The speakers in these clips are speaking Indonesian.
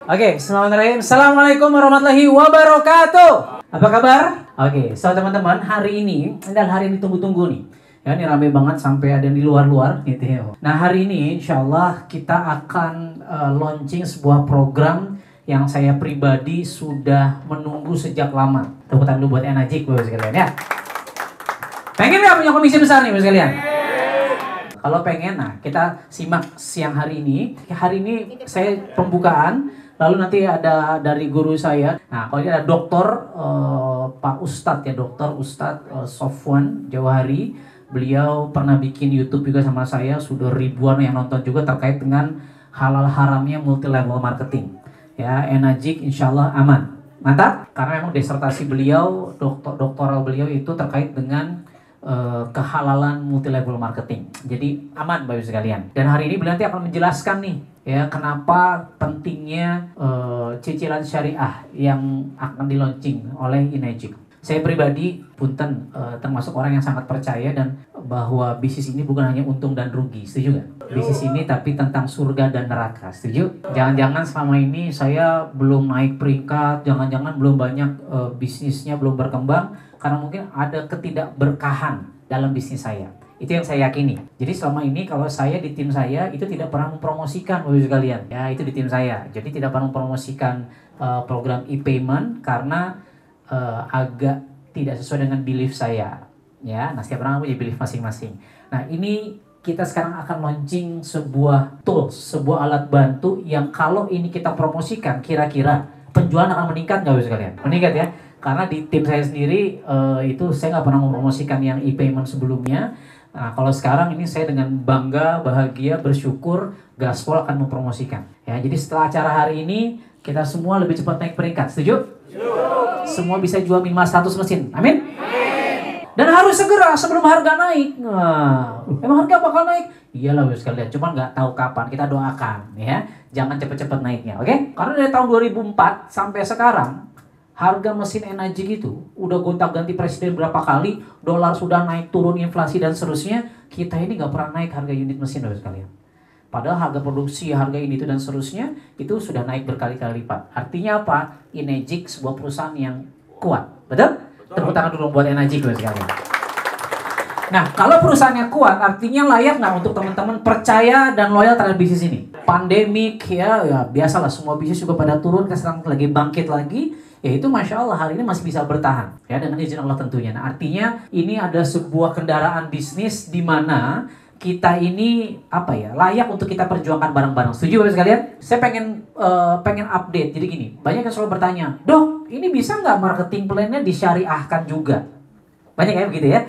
Oke, bismillahirrahmanirrahim. Assalamualaikum warahmatullahi wabarakatuh. Apa kabar? Oke, so teman-teman, hari ini adalah hari yang ditunggu-tunggu nih. Ya, ini rame banget sampai ada yang di luar-luar gitu ya. Nah, hari ini insya Allah kita akan launching sebuah program yang saya pribadi sudah menunggu sejak lama. Tepuk tangan dulu buat Enajik, Bapak sekalian ya. Pengen nggak punya komisi besar nih, Bapak sekalian? Kalau pengen, nah kita simak siang hari ini. Hari ini saya pembukaan. Lalu nanti ada dari guru saya. Nah, kalau ini ada Dokter Pak Ustadz ya, Dokter Ustadz Sofwan Jawahari. Beliau pernah bikin YouTube juga sama saya, sudah ribuan yang nonton juga terkait dengan halal haramnya multi level marketing. Ya, Enajik insyaallah aman. Mantap, karena memang disertasi beliau, doktoral beliau itu terkait dengan kehalalan multi level marketing. Jadi aman Bapak Ibu sekalian. Dan hari ini beliau nanti akan menjelaskan nih ya kenapa pentingnya cicilan syariah yang akan di launching oleh Enajik. Saya pribadi punten termasuk orang yang sangat percaya dan bahwa bisnis ini bukan hanya untung dan rugi, setuju nggak? Bisnis ini tapi tentang surga dan neraka, setuju? Jangan-jangan selama ini saya belum naik peringkat, jangan-jangan belum banyak bisnisnya belum berkembang karena mungkin ada ketidakberkahan dalam bisnis saya. Itu yang saya yakini. Jadi selama ini kalau saya di tim saya itu tidak pernah mempromosikan Bapak Ibu sekalian. Ya, itu di tim saya. Jadi tidak pernah mempromosikan program e-payment karena agak tidak sesuai dengan belief saya. Ya, nah setiap orang punya belief masing-masing. Nah, ini kita sekarang akan launching sebuah tools, sebuah alat bantu yang kalau ini kita promosikan kira-kira penjualan akan meningkat nggak Bapak Ibu sekalian? Meningkat ya. Karena di tim saya sendiri itu saya nggak pernah mempromosikan yang e-payment sebelumnya. Nah, kalau sekarang ini saya dengan bangga, bahagia, bersyukur, Gaspol akan mempromosikan. Ya, jadi setelah acara hari ini kita semua lebih cepat naik peringkat. Setuju? Semua bisa jual minimal 100 mesin. Amin? Dan harus segera sebelum harga naik. Nah, emang harga bakal naik? Iyalah Bapak sekalian, cuma nggak tahu kapan. Kita doakan ya, jangan cepet-cepet naiknya, oke? Karena dari tahun 2004 sampai sekarang harga mesin Enajik itu udah gonta-ganti presiden berapa kali, dolar sudah naik turun, inflasi dan seterusnya. Kita ini nggak pernah naik harga unit mesin Bapak sekalian. Padahal harga produksi, harga ini itu dan seterusnya itu sudah naik berkali-kali lipat. Artinya apa? Enajik sebuah perusahaan yang kuat, betul? Tepuk tangan dulu buat Enajik Bapak sekalian. Nah, kalau perusahaannya kuat, artinya layak nggak untuk teman-teman percaya dan loyal terhadap bisnis ini? Pandemik ya biasalah semua bisnis juga pada turun, sekarang lagi bangkit lagi. Ya itu Masya Allah hari ini masih bisa bertahan ya dengan izin Allah tentunya. Nah, artinya ini ada sebuah kendaraan bisnis di mana kita ini apa ya layak untuk kita perjuangkan bareng-bareng. Setuju Bapak sekalian? Saya pengen update. Jadi gini, banyak yang selalu bertanya, Dok, ini bisa nggak marketing plan-nya disyariahkan juga? Banyak ya begitu ya.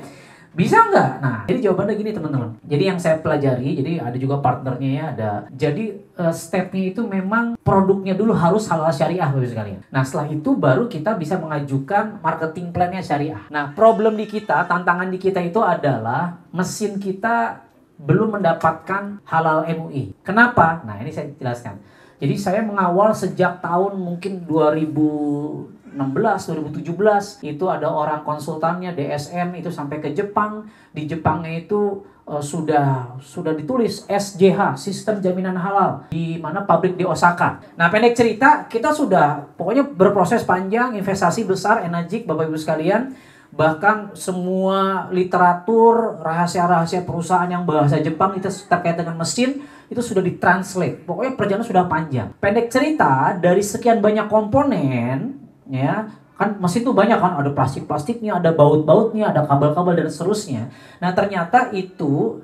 Bisa nggak? Nah, jadi jawabannya gini teman-teman. Jadi yang saya pelajari, jadi ada juga partnernya ya, ada. Jadi stepnya itu memang produknya dulu harus halal syariah Bapak sekalian. Nah, setelah itu baru kita bisa mengajukan marketing plan-nya syariah. Nah, problem di kita, tantangan di kita itu adalah mesin kita belum mendapatkan halal MUI. Kenapa? Nah, ini saya jelaskan. Jadi saya mengawal sejak tahun mungkin 2017 itu ada orang konsultannya DSM itu sampai ke Jepang. Di Jepangnya itu sudah ditulis SJH, Sistem Jaminan Halal, di mana pabrik di Osaka. Nah, pendek cerita, kita sudah pokoknya berproses panjang, investasi besar, Enajik Bapak Ibu sekalian. Bahkan semua literatur, rahasia-rahasia perusahaan yang bahasa Jepang itu terkait dengan mesin itu sudah ditranslate. Pokoknya perjalanan sudah panjang. Pendek cerita, dari sekian banyak komponen ya, kan mesin itu banyak kan, ada plastik-plastiknya, ada baut-bautnya, ada kabel-kabel dan seterusnya. Nah, ternyata itu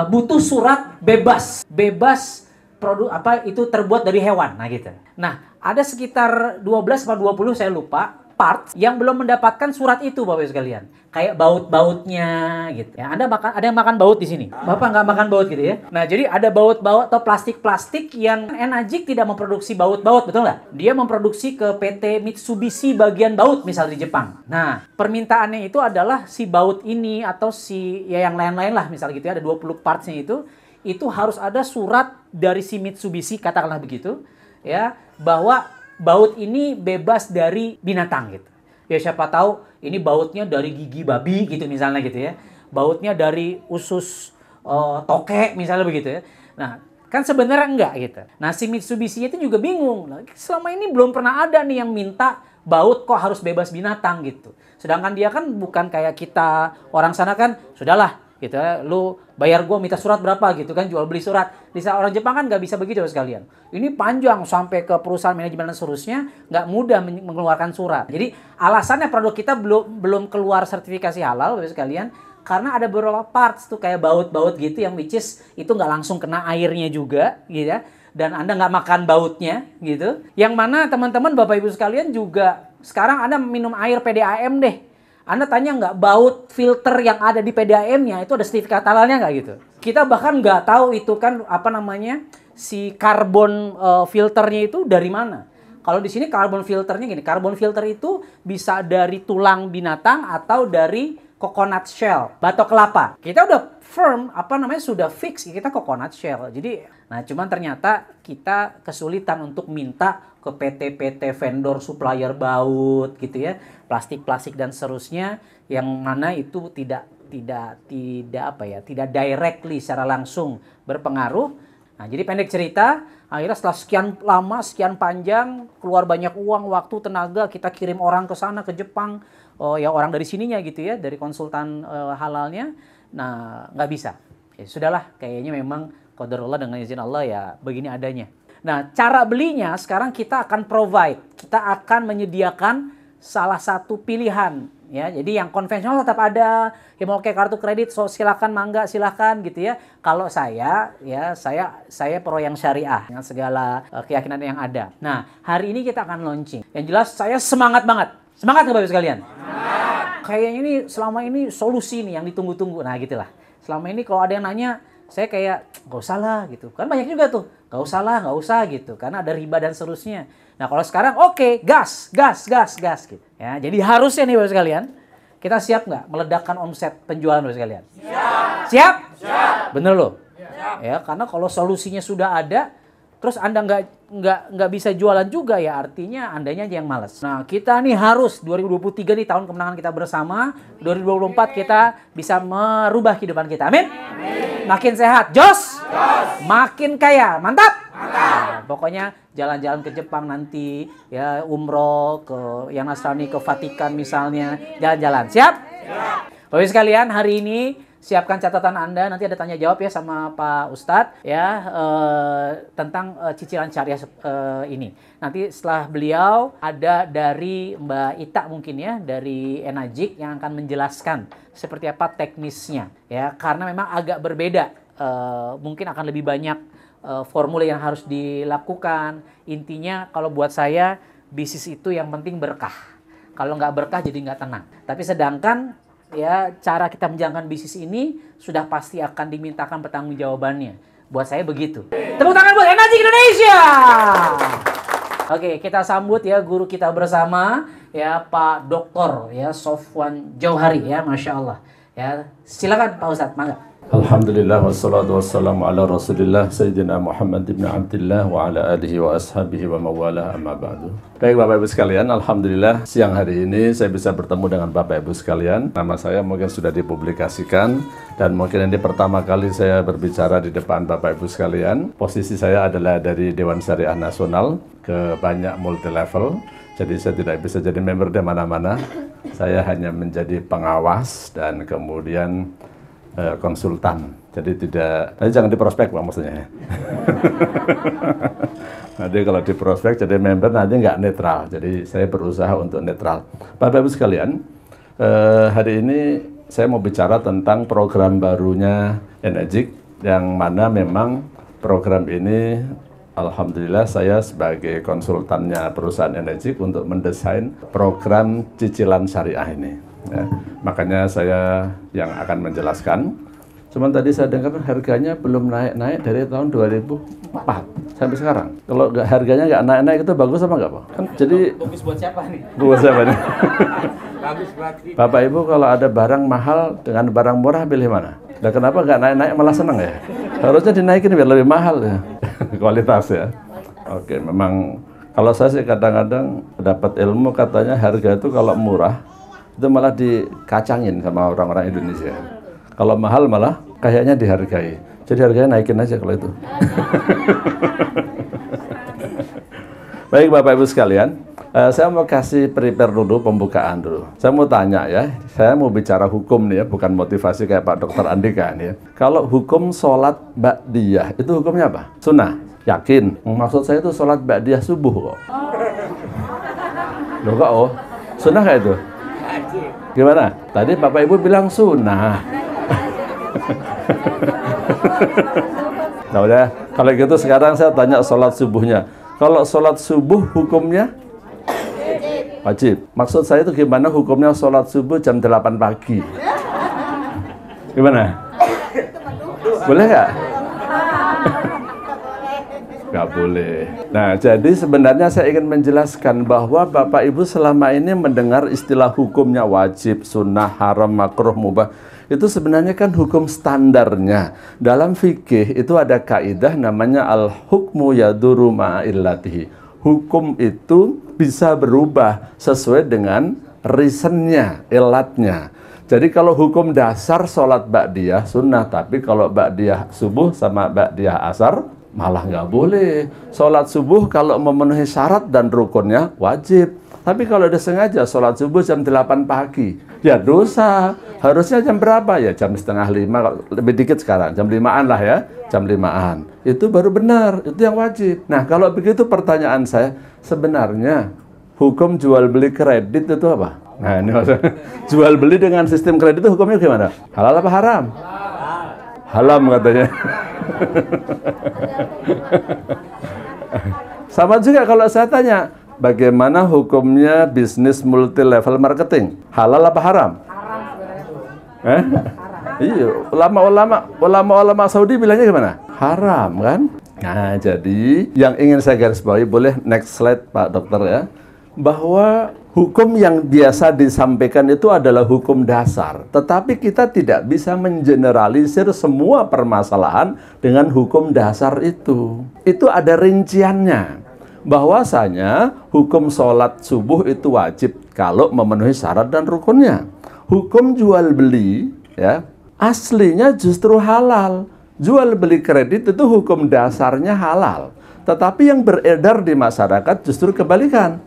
butuh surat bebas produk itu terbuat dari hewan. Nah, gitu. Nah, ada sekitar 12 atau 20 saya lupa parts yang belum mendapatkan surat itu Bapak sekalian. Kayak baut-bautnya gitu. Ya, ada yang makan baut di sini. Bapak nggak makan baut gitu ya. Nah, jadi ada baut-baut atau plastik-plastik yang Enajik tidak memproduksi baut-baut, betul nggak? Dia memproduksi ke PT Mitsubishi bagian baut misal di Jepang. Nah, permintaannya itu adalah si baut ini atau si ya yang lain-lain lah misal gitu ya, ada 20 partsnya itu harus ada surat dari si Mitsubishi katakanlah begitu ya, bahwa baut ini bebas dari binatang gitu. Ya siapa tahu ini bautnya dari gigi babi gitu misalnya gitu ya. Bautnya dari usus tokek misalnya begitu ya. Nah, Kan sebenarnya enggak gitu. Nah si Mitsubishi itu juga bingung. Selama ini belum pernah ada nih yang minta baut kok harus bebas binatang gitu. Sedangkan dia kan bukan kayak kita orang sana kan sudahlah gitu ya, lu bayar gua minta surat berapa gitu kan, jual beli surat. Di saat orang Jepang kan nggak bisa begitu sekalian. Ini panjang sampai ke perusahaan manajemen dan seterusnya, nggak mudah mengeluarkan surat. Jadi alasannya produk kita belum keluar sertifikasi halal Bapak sekalian, karena ada beberapa parts tuh kayak baut-baut gitu yang which is itu nggak langsung kena airnya juga gitu ya. Dan Anda nggak makan bautnya gitu. Yang mana teman-teman Bapak Ibu sekalian juga sekarang Anda minum air PDAM deh. Anda tanya nggak baut filter yang ada di PDAM-nya itu ada sertifikat halalnya nggak gitu? Kita bahkan nggak tahu itu kan apa namanya si karbon filternya itu dari mana. Kalau di sini karbon filternya gini, karbon filter itu bisa dari tulang binatang atau dari coconut shell, batok kelapa. Kita udah firm apa namanya sudah fix kita coconut shell. Jadi, nah cuman ternyata kita kesulitan untuk minta ke PT-PT vendor supplier baut gitu ya, plastik-plastik dan seterusnya yang mana itu tidak directly secara langsung berpengaruh. Nah, jadi pendek cerita, akhirnya setelah sekian lama, sekian panjang, keluar banyak uang, waktu, tenaga, kita kirim orang ke sana ke Jepang, ya orang dari sininya gitu ya, dari konsultan halalnya. Nah, nggak bisa. Ya, sudahlah, kayaknya memang qadarullah dengan izin Allah ya begini adanya. Nah, cara belinya sekarang kita akan provide. Kita akan menyediakan salah satu pilihan. Ya, jadi yang konvensional tetap ada. Yang mau pakai kartu kredit, so silakan mangga, silakan gitu ya. Kalau saya pro yang syariah dengan segala keyakinan yang ada. Nah, hari ini kita akan launching. Yang jelas saya semangat banget. Semangat nggak Bapak sekalian? Kayaknya ini selama ini solusi nih yang ditunggu-tunggu. Nah, gitulah. Selama ini kalau ada yang nanya, saya kayak nggak usah lah gitu. Kan banyak juga tuh. Nggak usah lah, nggak usah gitu. Karena ada riba dan seterusnya. Nah, kalau sekarang oke, gas gitu. Ya, jadi harusnya nih Bapak sekalian, kita siap nggak meledakkan omset penjualan Bapak sekalian? Siap? Bener loh. Ya, karena kalau solusinya sudah ada, terus Anda nggak bisa jualan juga ya artinya Andanya aja yang malas. Nah, kita nih harus 2023 nih tahun kemenangan kita bersama. 2024 kita bisa merubah kehidupan kita. Amin. Makin sehat, jos. Makin kaya, mantap. Nah, pokoknya jalan-jalan ke Jepang nanti, ya umroh ke yang Nasrani ke Vatikan misalnya, jalan-jalan. Siap? Bapak sekalian, hari ini siapkan catatan Anda, nanti ada tanya jawab ya sama Pak Ustadz ya tentang cicilan syariah ini. Nanti setelah beliau ada dari Mbak Ita mungkin ya dari Enajik yang akan menjelaskan seperti apa teknisnya ya, karena memang agak berbeda, mungkin akan lebih banyak formula yang harus dilakukan. Intinya kalau buat saya bisnis itu yang penting berkah. Kalau nggak berkah jadi nggak tenang. Tapi sedangkan ya cara kita menjalankan bisnis ini sudah pasti akan dimintakan pertanggungjawabannya. Buat saya begitu. Tepuk tangan buat Enajik Indonesia. Oke, kita sambut ya guru kita bersama ya Pak Doktor ya Sofwan Jauhari ya, Masya Allah. Ya, silakan Pak Ustadz, mangga. Alhamdulillah wassalatu wassalamu ala Rasulillah Sayyidina Muhammad ibn Abdillah wa ala alihi wa ashabihi wa mawalah amma ba'du. Baik Bapak Ibu sekalian, alhamdulillah siang hari ini saya bisa bertemu dengan Bapak Ibu sekalian. Nama saya mungkin sudah dipublikasikan dan mungkin ini pertama kali saya berbicara di depan Bapak Ibu sekalian. Posisi saya adalah dari Dewan Syariah Nasional ke banyak multi level. Jadi saya tidak bisa jadi member di mana-mana. Saya hanya menjadi pengawas dan kemudian konsultan. Jadi tidak, nanti jangan di prospek Pak maksudnya. Nanti kalau di prospek jadi member nanti nggak netral. Jadi saya berusaha untuk netral. Bapak Ibu sekalian, hari ini saya mau bicara tentang program barunya Enajik, yang mana memang program ini alhamdulillah saya sebagai konsultannya perusahaan Enajik untuk mendesain program cicilan syariah ini. Ya, makanya saya yang akan menjelaskan. Cuman tadi saya dengar harganya belum naik-naik dari tahun 2004 sampai sekarang. Kalau harganya nggak naik-naik itu bagus apa nggak Pak? Kan jadi bagus buat siapa nih? Buat siapa nih? Bagus buat kita. Bapak Ibu kalau ada barang mahal dengan barang murah pilih mana? Nah, kenapa nggak naik-naik malah seneng ya? Harusnya dinaikin biar lebih mahal ya. Kualitas ya. Oke, memang kalau saya sih kadang-kadang dapat ilmu katanya harga itu kalau murah itu malah dikacangin sama orang-orang Indonesia. Kalau mahal malah kayaknya dihargai. Jadi harganya naikin aja kalau itu. Baik Bapak Ibu sekalian, saya mau kasih prepare dulu, pembukaan dulu. Saya mau tanya ya, saya mau bicara hukum nih ya, bukan motivasi kayak Pak Dr. Andika nih ya. Kalau hukum sholat ba'diyah, itu hukumnya apa? Sunnah? Yakin? Maksud saya itu sholat ba'diyah subuh kok. Loh kok oh? Sunnah kayak itu? Gimana? Tadi Bapak Ibu bilang sunnah. Nah udah, kalau gitu sekarang saya tanya sholat subuhnya. Kalau sholat subuh hukumnya wajib. Maksud saya itu gimana hukumnya sholat subuh jam 8 pagi? Gimana? Boleh nggak? Nggak boleh. Nah, jadi sebenarnya saya ingin menjelaskan bahwa Bapak Ibu selama ini mendengar istilah hukumnya wajib, sunnah, haram, makruh, mubah. Itu sebenarnya kan hukum standarnya. Dalam fikih itu ada kaidah namanya al-hukmu yaduru ma'illatihi. Hukum itu bisa berubah sesuai dengan reasonnya, ilatnya. Jadi kalau hukum dasar sholat ba'diyah sunnah, tapi kalau ba'diyah subuh sama ba'diyah asar malah nggak boleh. Sholat subuh kalau memenuhi syarat dan rukunnya wajib. Tapi kalau ada sengaja sholat subuh jam 8 pagi, ya dosa. Harusnya jam berapa? Ya jam setengah 5, lebih dikit sekarang, jam 5-an lah ya, jam 5-an. Itu baru benar, itu yang wajib. Nah kalau begitu pertanyaan saya, sebenarnya hukum jual beli kredit itu apa? Nah ini maksudnya, jual beli dengan sistem kredit itu hukumnya gimana? Halal apa haram? Haram katanya. Sama juga kalau saya tanya, bagaimana hukumnya bisnis multi level marketing? Halal apa haram? Haram. Iya, ulama Saudi bilangnya gimana? Haram kan? Nah, jadi yang ingin saya garis bawahi, boleh next slide Pak Dokter ya, bahwa hukum yang biasa disampaikan itu adalah hukum dasar, tetapi kita tidak bisa mengeneralisir semua permasalahan dengan hukum dasar itu. Itu ada rinciannya. Bahwasanya hukum sholat subuh itu wajib kalau memenuhi syarat dan rukunnya. Hukum jual beli ya aslinya justru halal. Jual beli kredit itu hukum dasarnya halal. Tetapi yang beredar di masyarakat justru kebalikan.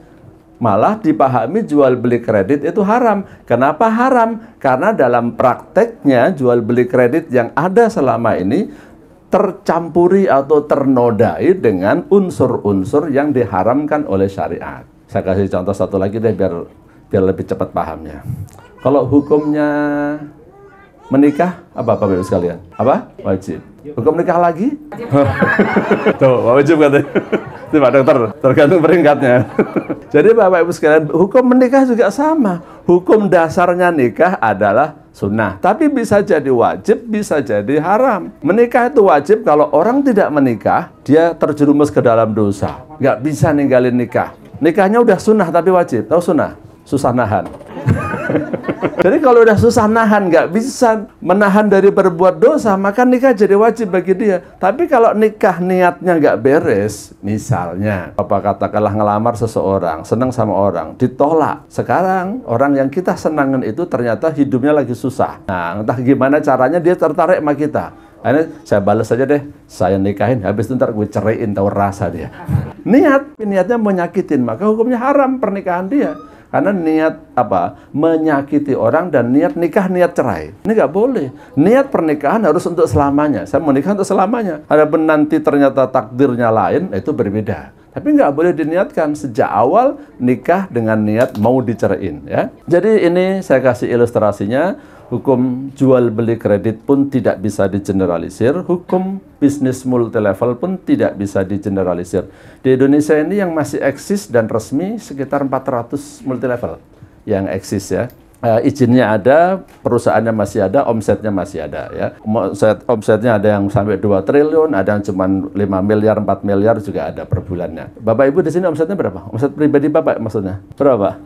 Malah dipahami jual beli kredit itu haram. Kenapa haram? Karena dalam prakteknya jual beli kredit yang ada selama ini tercampuri atau ternodai dengan unsur-unsur yang diharamkan oleh syariat. Saya kasih contoh satu lagi deh biar lebih cepat pahamnya. Kalau hukumnya menikah apa Bapak Ibu sekalian? Apa? Wajib. Hukum nikah lagi? Tuh, wajib katanya. Itu Pak Dokter, tergantung peringkatnya. Jadi Bapak Ibu sekalian, hukum menikah juga sama. Hukum dasarnya nikah adalah sunnah. Tapi bisa jadi wajib, bisa jadi haram. Menikah itu wajib kalau orang tidak menikah, dia terjerumus ke dalam dosa. Nggak bisa ninggalin nikah. Nikahnya udah sunnah tapi wajib. Tahu sunnah? Susah nahan. Jadi kalau udah susah nahan, nggak bisa menahan dari berbuat dosa, maka nikah jadi wajib bagi dia. Tapi kalau nikah niatnya nggak beres, misalnya, apa katakanlah ngelamar seseorang, senang sama orang, ditolak. Sekarang orang yang kita senangin itu ternyata hidupnya lagi susah. Nah, entah gimana caranya dia tertarik sama kita. Akhirnya saya balas saja deh, saya nikahin, habis itu ntar gue ceraiin, tahu rasa dia. Niatnya menyakitin, maka hukumnya haram pernikahan dia. Karena niat apa? Menyakiti orang dan niat nikah, niat cerai. Ini nggak boleh. Niat pernikahan harus untuk selamanya. Saya mau nikah untuk selamanya. Adapun nanti ternyata takdirnya lain, itu berbeda. Tapi nggak boleh diniatkan sejak awal nikah dengan niat mau diceraiin. Ya. Jadi ini saya kasih ilustrasinya. Hukum jual beli kredit pun tidak bisa digeneralisir. Hukum bisnis multi level pun tidak bisa digeneralisir. Di Indonesia ini yang masih eksis dan resmi sekitar 400 multi level yang eksis ya. Izinnya ada, perusahaannya masih ada, omsetnya masih ada ya. Omsetnya ada yang sampai 2 triliun, ada yang cuma 5 miliar, 4 miliar juga ada per bulannya. Bapak Ibu di sini omsetnya berapa? Omset pribadi Bapak maksudnya? Berapa?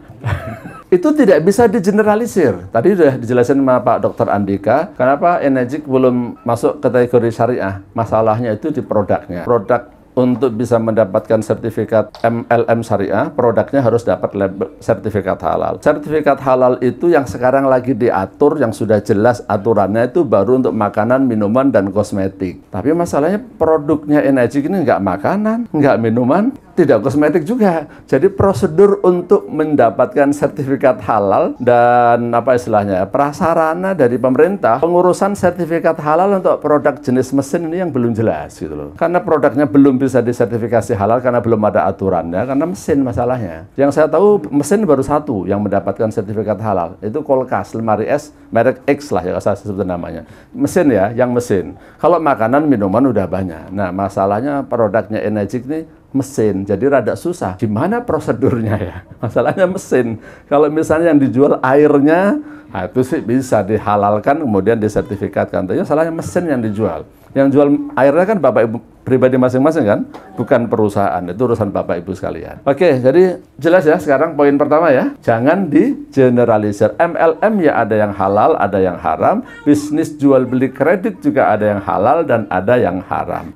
Itu tidak bisa digeneralisir. Tadi sudah dijelasin sama Pak Dr. Andika, kenapa Enegic belum masuk kategori syariah? Masalahnya itu di produknya. Produk untuk bisa mendapatkan sertifikat MLM syariah, produknya harus dapat label sertifikat halal. Sertifikat halal itu yang sekarang lagi diatur, yang sudah jelas aturannya itu baru untuk makanan, minuman, dan kosmetik. Tapi masalahnya produknya Enegic ini nggak makanan, nggak minuman, tidak kosmetik juga. Jadi prosedur untuk mendapatkan sertifikat halal dan apa istilahnya, prasarana dari pemerintah, pengurusan sertifikat halal untuk produk jenis mesin ini yang belum jelas gitu loh. Karena produknya belum bisa disertifikasi halal karena belum ada aturannya, karena mesin masalahnya. Yang saya tahu mesin baru satu yang mendapatkan sertifikat halal, itu Kolkas Lemari S merek X lah ya saya sebut namanya. Mesin ya, yang mesin. Kalau makanan minuman udah banyak. Nah, masalahnya produknya Enegic nih mesin, jadi rada susah. Gimana prosedurnya ya? Masalahnya mesin. Kalau misalnya yang dijual airnya, nah itu sih bisa dihalalkan kemudian disertifikatkan. Tapi salahnya mesin yang dijual. Yang jual airnya kan Bapak Ibu pribadi masing-masing kan, bukan perusahaan. Itu urusan Bapak Ibu sekalian. Oke, jadi jelas ya sekarang poin pertama ya. Jangan di-generalisir. MLM ya ada yang halal, ada yang haram. Bisnis jual beli kredit juga ada yang halal dan ada yang haram.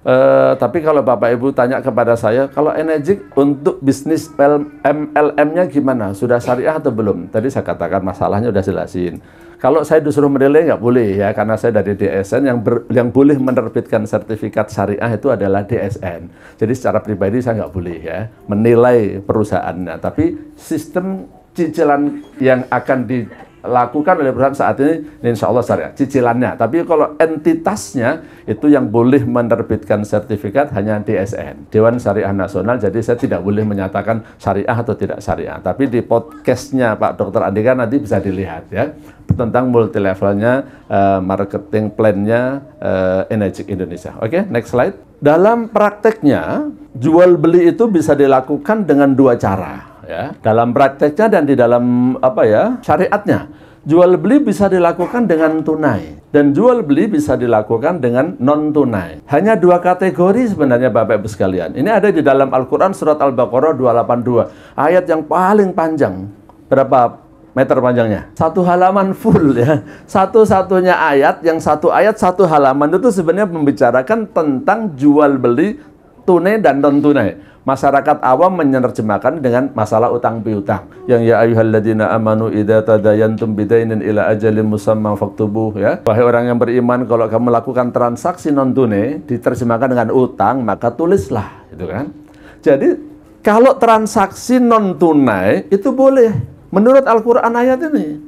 Tapi kalau Bapak Ibu tanya kepada saya, kalau Enegic untuk bisnis MLM-nya gimana? Sudah syariah atau belum? Tadi saya katakan masalahnya udah jelasin. Kalau saya disuruh menilai nggak boleh ya, karena saya dari DSN yang boleh menerbitkan sertifikat syariah itu adalah DSN. Jadi secara pribadi saya nggak boleh ya menilai perusahaannya. Tapi sistem cicilan yang akan dilakukan oleh perusahaan saat ini insya Allah syariah cicilannya. Tapi kalau entitasnya itu yang boleh menerbitkan sertifikat hanya DSN, Dewan Syariah Nasional. Jadi saya tidak boleh menyatakan syariah atau tidak syariah. Tapi di podcastnya Pak Dr. Andika nanti bisa dilihat ya tentang multi levelnya marketing plan-nya Enegic Indonesia. Oke, next slide. Dalam prakteknya jual beli itu bisa dilakukan dengan dua cara ya. Dalam prakteknya dan di dalam apa ya syariatnya. Jual beli bisa dilakukan dengan tunai dan jual beli bisa dilakukan dengan non tunai. Hanya dua kategori sebenarnya Bapak Ibu sekalian. Ini ada di dalam Al-Qur'an surat Al-Baqarah 282, ayat yang paling panjang. Berapa meter panjangnya? Satu halaman full ya. Satu-satunya ayat, yang satu ayat satu halaman itu sebenarnya membicarakan tentang jual beli tunai dan non tunai. Masyarakat awam menerjemahkan dengan masalah utang piutang. Yang ya ayyuhalladzina amanu idza tadayantum bidainin ila ajalin musamma faktubuh ya. Wahai orang yang beriman, kalau kamu melakukan transaksi non tunai diterjemahkan dengan utang, maka tulislah, gitu kan. Jadi kalau transaksi non tunai itu boleh menurut Al-Qur'an ayat ini.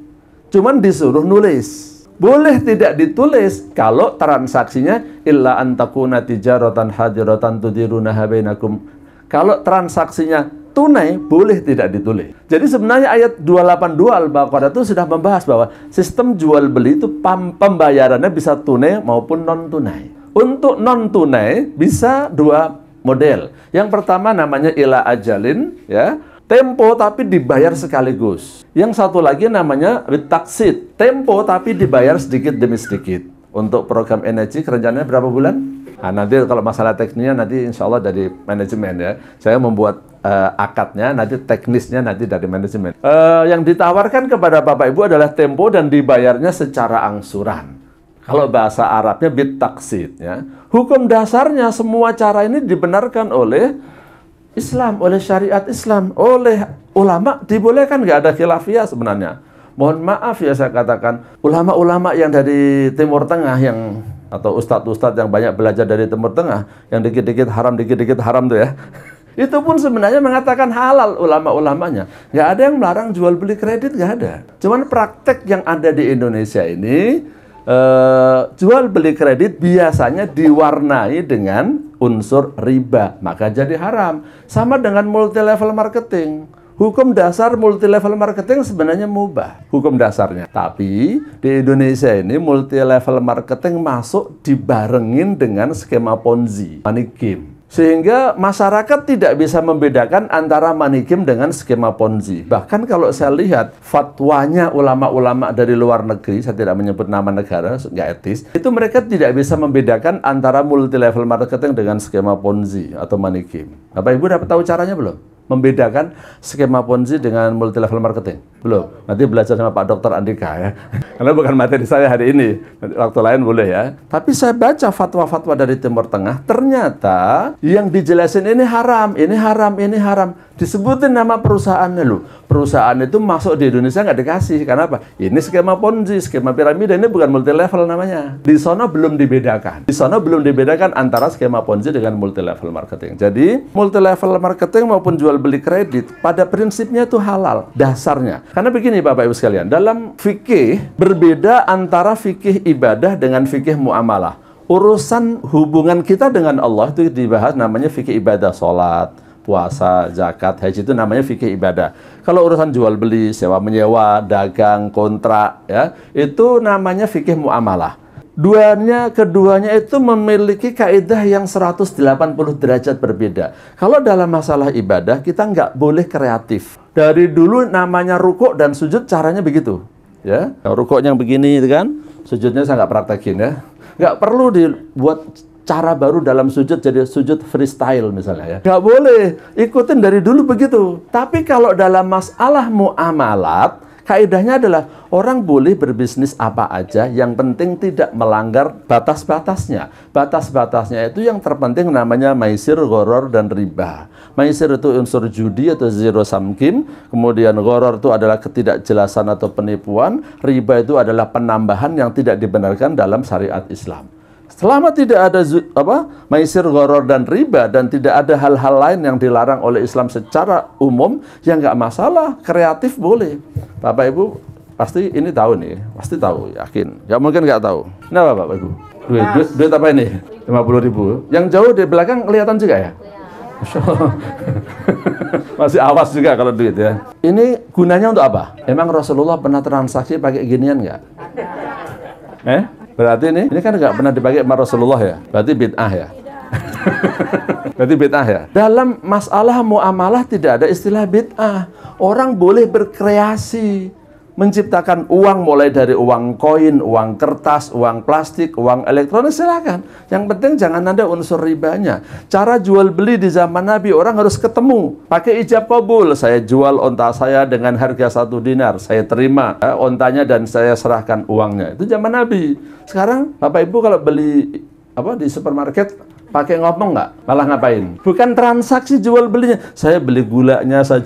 Cuman disuruh nulis. Boleh tidak ditulis kalau transaksinya illa antakuna tijaratan hadiratan tudirunaha bainakum. Kalau transaksinya tunai, boleh tidak ditulis. Jadi sebenarnya ayat 282 Al-Baqarah itu sudah membahas bahwa sistem jual beli itu pembayarannya bisa tunai maupun non-tunai. Untuk non-tunai bisa dua model. Yang pertama namanya ila ajalin, ya, tempo tapi dibayar sekaligus. Yang satu lagi namanya bitaksid, tempo tapi dibayar sedikit demi sedikit. Untuk program Enegic rencananya berapa bulan? Nah, nanti kalau masalah teknisnya nanti insya Allah dari manajemen ya. Saya membuat akadnya, nanti teknisnya nanti dari manajemen. Yang ditawarkan kepada Bapak Ibu adalah tempo dan dibayarnya secara angsuran. Kalau bahasa Arabnya bitaksid ya. Hukum dasarnya semua cara ini dibenarkan oleh Islam, oleh syariat Islam, oleh ulama dibolehkan, nggak ada khilafiyah sebenarnya. Mohon maaf ya saya katakan, ulama-ulama yang dari Timur Tengah yang atau ustadz-ustadz yang banyak belajar dari Timur Tengah, yang dikit-dikit haram tuh ya, itu pun sebenarnya mengatakan halal ulama-ulamanya. Nggak ada yang melarang jual beli kredit, nggak ada. Cuman praktek yang ada di Indonesia ini, jual beli kredit biasanya diwarnai dengan unsur riba, maka jadi haram. Sama dengan multi level marketing. Hukum dasar multi level marketing sebenarnya mubah, hukum dasarnya. Tapi di Indonesia ini multi level marketing masuk dibarengin dengan skema Ponzi, money game. Sehingga masyarakat tidak bisa membedakan antara money game dengan skema Ponzi. Bahkan kalau saya lihat fatwanya ulama-ulama dari luar negeri, saya tidak menyebut nama negara, nggak etis, itu mereka tidak bisa membedakan antara multi level marketing dengan skema Ponzi atau money game. Bapak Ibu dapat tahu caranya belum? membedakan skema Ponzi dengan multi level marketing? Belum. Nanti belajar sama Pak Dr. Andika ya. Karena bukan materi saya hari ini. Nanti waktu lain boleh ya. Tapi saya baca fatwa-fatwa dari Timur Tengah, ternyata yang dijelasin ini haram, ini haram, ini haram. Disebutin nama perusahaannya loh. Perusahaan itu masuk di Indonesia nggak dikasih. Karena apa? Ini skema Ponzi, skema piramida, ini bukan multi level namanya. Di sana belum dibedakan. Di sana belum dibedakan antara skema Ponzi dengan multi level marketing. Jadi, multi level marketing maupun jual beli kredit pada prinsipnya itu halal dasarnya. Karena begini Bapak Ibu sekalian, dalam fikih berbeda antara fikih ibadah dengan fikih muamalah. Urusan hubungan kita dengan Allah itu dibahas namanya fikih ibadah, sholat, puasa, zakat, haji, itu namanya fikih ibadah. Kalau urusan jual beli, sewa menyewa, dagang, kontrak, ya, itu namanya fikih muamalah. Keduanya itu memiliki kaidah yang 180 derajat berbeda. Kalau dalam masalah ibadah, kita nggak boleh kreatif. Dari dulu namanya rukuk dan sujud caranya begitu. Ya, rukuknya yang begini, itu kan? Sujudnya saya nggak praktekin ya. Nggak perlu dibuat cara baru dalam sujud, jadi sujud freestyle misalnya ya. Nggak boleh, ikutin dari dulu begitu. Tapi kalau dalam masalah muamalat, kaidahnya adalah orang boleh berbisnis apa aja, yang penting tidak melanggar batas-batasnya. Batas-batasnya itu yang terpenting namanya maisir, gharar, dan riba. Maisir itu unsur judi atau zero sum game, kemudian gharar itu adalah ketidakjelasan atau penipuan, riba itu adalah penambahan yang tidak dibenarkan dalam syariat Islam. Selama tidak ada maisir, gharar, dan riba, dan tidak ada hal-hal lain yang dilarang oleh Islam secara umum, ya nggak masalah, kreatif boleh. Bapak Ibu pasti ini tahu nih, pasti tahu, yakin. Nggak mungkin nggak tahu. Kenapa Bapak Ibu? Duit apa ini? 50.000. Yang jauh di belakang kelihatan juga ya? Masya Allah. Masih awas juga kalau duit ya. Ini gunanya untuk apa? Emang Rasulullah pernah transaksi pakai ginian nggak? Berarti ini kan nggak pernah dipakai sama Rasulullah ya? Berarti bid'ah ya? Berarti bid'ah ya? Dalam masalah muamalah tidak ada istilah bid'ah. Orang boleh berkreasi, menciptakan uang mulai dari uang koin, uang kertas, uang plastik, uang elektronik, silakan. Yang penting jangan ada unsur ribanya. Cara jual beli di zaman Nabi, orang harus ketemu. Pakai ijab kabul. Saya jual onta saya dengan harga 1 dinar. Saya terima ontanya dan saya serahkan uangnya. Itu zaman Nabi. Sekarang Bapak Ibu kalau beli di supermarket, pakai ngomong nggak? Malah ngapain? Bukan transaksi jual belinya. Saya beli gulanya, saya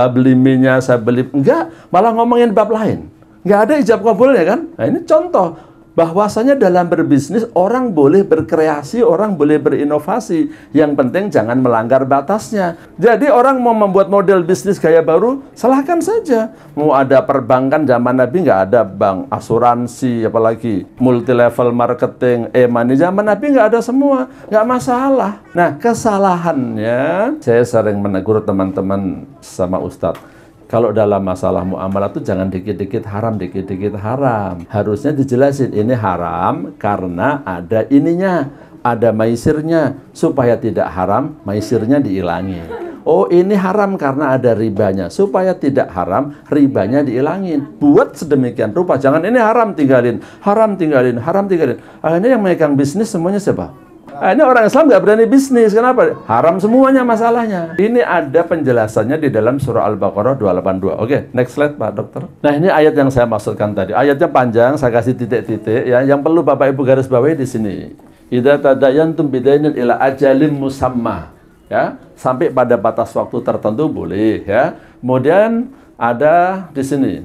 beli mie-nya, saya beli... Enggak, malah ngomongin bab lain. Nggak ada ijab kabulnya kan? Nah ini contoh bahwasanya dalam berbisnis orang boleh berkreasi, orang boleh berinovasi. Yang penting jangan melanggar batasnya. Jadi orang mau membuat model bisnis gaya baru, silahkan saja. Mau ada perbankan zaman Nabi nggak ada bank, asuransi, apalagi multi level marketing, e-money zaman Nabi nggak ada semua, nggak masalah. Nah kesalahannya, saya sering menegur teman-teman sama Ustadz. Kalau dalam masalah muamalah itu jangan dikit-dikit haram, dikit-dikit haram. Harusnya dijelasin, ini haram karena ada ininya, ada maisirnya. Supaya tidak haram, maisirnya dihilangin. Oh ini haram karena ada ribanya. Supaya tidak haram, ribanya dihilangin. Buat sedemikian rupa, jangan ini haram tinggalin, haram tinggalin, haram tinggalin. Akhirnya yang megang bisnis semuanya siapa? Ini orang Islam nggak berani bisnis. Kenapa? Haram semuanya masalahnya. Ini ada penjelasannya di dalam surah Al-Baqarah 282. Oke, next slide Pak Dokter. Nah ini ayat yang saya maksudkan tadi. Ayatnya panjang, saya kasih titik-titik. Ya, yang perlu Bapak Ibu garis bawahi di sini. Idza tadayantum bidainin ila ajalim musamma. Ya, sampai pada batas waktu tertentu boleh. Ya. Kemudian ada di sini.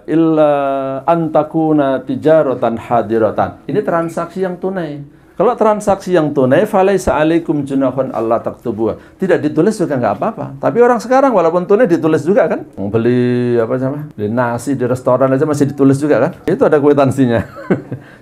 Illa antakuna tijaratan hadiratan. Ini transaksi yang tunai. Kalau transaksi yang tunai, falaisa alaikum junahun Allah taktubuha. Tidak ditulis juga nggak apa-apa. Tapi orang sekarang walaupun tunai ditulis juga kan. Beli beli nasi di restoran aja masih ditulis juga kan. Itu ada kwitansinya.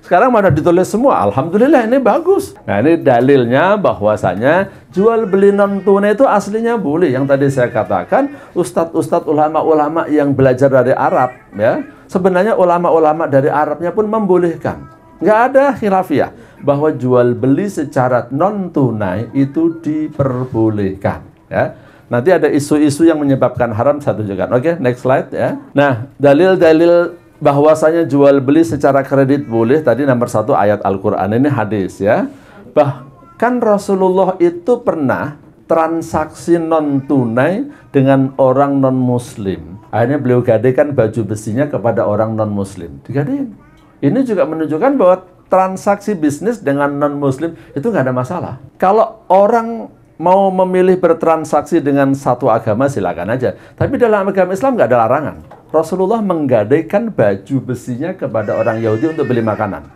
Sekarang mana ditulis semua. Alhamdulillah ini bagus. Nah ini dalilnya bahwasanya jual beli non tunai itu aslinya boleh. Yang tadi saya katakan, ustadz-ustadz ulama-ulama yang belajar dari Arab, ya sebenarnya ulama-ulama dari Arabnya pun membolehkan. Nggak ada khilafiyah bahwa jual beli secara non tunai itu diperbolehkan. Ya. Nanti ada isu-isu yang menyebabkan haram saya tunjukkan. Oke, next slide ya. Nah, dalil-dalil bahwasanya jual beli secara kredit boleh tadi nomor 1 ayat Al-Quran, ini hadis ya. Bahkan Rasulullah itu pernah transaksi non tunai dengan orang non muslim. Akhirnya beliau gadaikan baju besinya kepada orang non muslim. Digadein. Ini juga menunjukkan bahwa transaksi bisnis dengan non muslim itu nggak ada masalah. Kalau orang mau memilih bertransaksi dengan satu agama silakan aja. Tapi dalam agama Islam nggak ada larangan. Rasulullah menggadaikan baju besinya kepada orang Yahudi untuk beli makanan.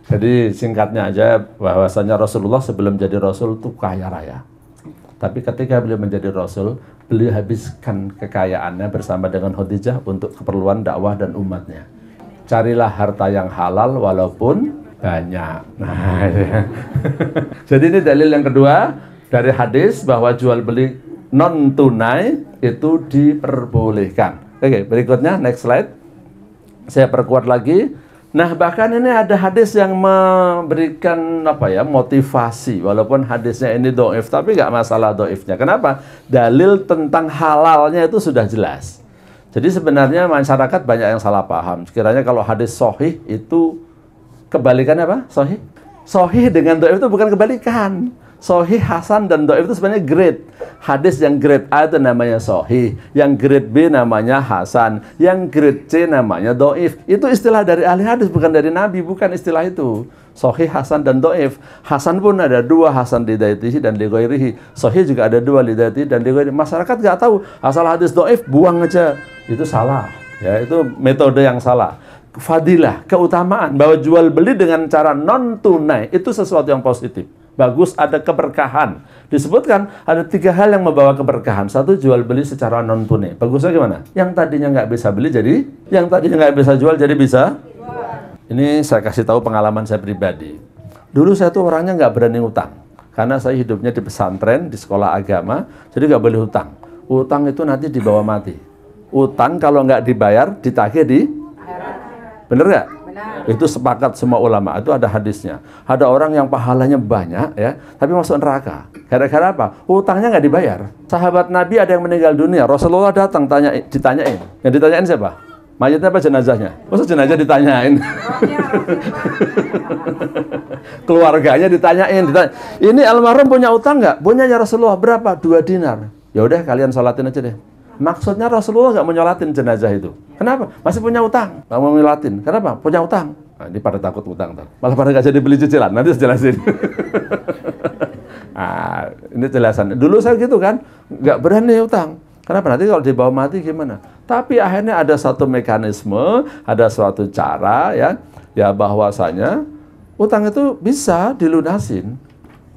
Jadi singkatnya aja bahwasanya Rasulullah sebelum jadi Rasul itu kaya raya. Tapi ketika beliau menjadi Rasul, beliau habiskan kekayaannya bersama dengan Khadijah untuk keperluan dakwah dan umatnya. Carilah harta yang halal walaupun banyak. Nah, ya. Jadi ini dalil yang kedua dari hadis bahwa jual beli non tunai itu diperbolehkan. Oke, berikutnya next slide. Saya perkuat lagi. Nah, bahkan ini ada hadis yang memberikan motivasi, walaupun hadisnya ini dhaif, tapi nggak masalah dhaifnya. Kenapa? Dalil tentang halalnya itu sudah jelas. Jadi sebenarnya masyarakat banyak yang salah paham. Sekiranya kalau hadis sahih itu kebalikannya apa? Sahih? Sahih dengan dhaif itu bukan kebalikan. Sahih, hasan, dan dhaif itu sebenarnya grade. Hadis yang grade A itu namanya sahih, yang grade B namanya hasan, yang grade C namanya dhaif. Itu istilah dari ahli hadis, bukan dari Nabi, bukan istilah itu. Sahih, hasan, dan dhaif. Hasan pun ada dua, hasan li dhaitihi dan li ghairihi. Sahih juga ada dua, li dhaitihi dan li ghairihi. Masyarakat nggak tahu, asal hadis dhaif buang aja. Itu salah. Ya, itu metode yang salah. Fadilah, keutamaan bahwa jual beli dengan cara non tunai itu sesuatu yang positif. Bagus, ada keberkahan. Disebutkan ada 3 hal yang membawa keberkahan. 1, jual beli secara non tunai. Bagusnya gimana? Yang tadinya nggak bisa beli jadi, yang tadinya nggak bisa jual jadi bisa. Ini saya kasih tahu pengalaman saya pribadi. Dulu saya tuh orangnya nggak berani utang, karena saya hidupnya di pesantren, di sekolah agama, jadi nggak boleh utang. Utang itu nanti dibawa mati. Utang kalau nggak dibayar ditagih di, bener nggak? Itu sepakat semua ulama, itu ada hadisnya. Ada orang yang pahalanya banyak ya, tapi masuk neraka. Gara-gara apa? Hutangnya nggak dibayar. Sahabat Nabi ada yang meninggal dunia, Rasulullah datang ditanyain. Yang ditanyain siapa? Mayatnya apa jenazahnya? Masa jenazah ditanyain? Keluarganya ditanyain. Ini almarhum punya utang nggak? Punya ya Rasulullah, berapa? 2 dinar. Ya udah kalian sholatin aja deh. Maksudnya Rasulullah nggak mau nyolatin jenazah itu. Kenapa? Masih punya utang. Nggak mau nyolatin. Kenapa? Punya utang. Nah, ini pada takut utang. Malah pada nggak jadi beli cicilan. Nanti saya jelasin. Nah, ini jelasan. Dulu saya gitu kan. Nggak berani utang. Kenapa? Nanti kalau dibawa mati gimana? Tapi akhirnya ada satu mekanisme, ada suatu cara ya bahwasanya utang itu bisa dilunasin.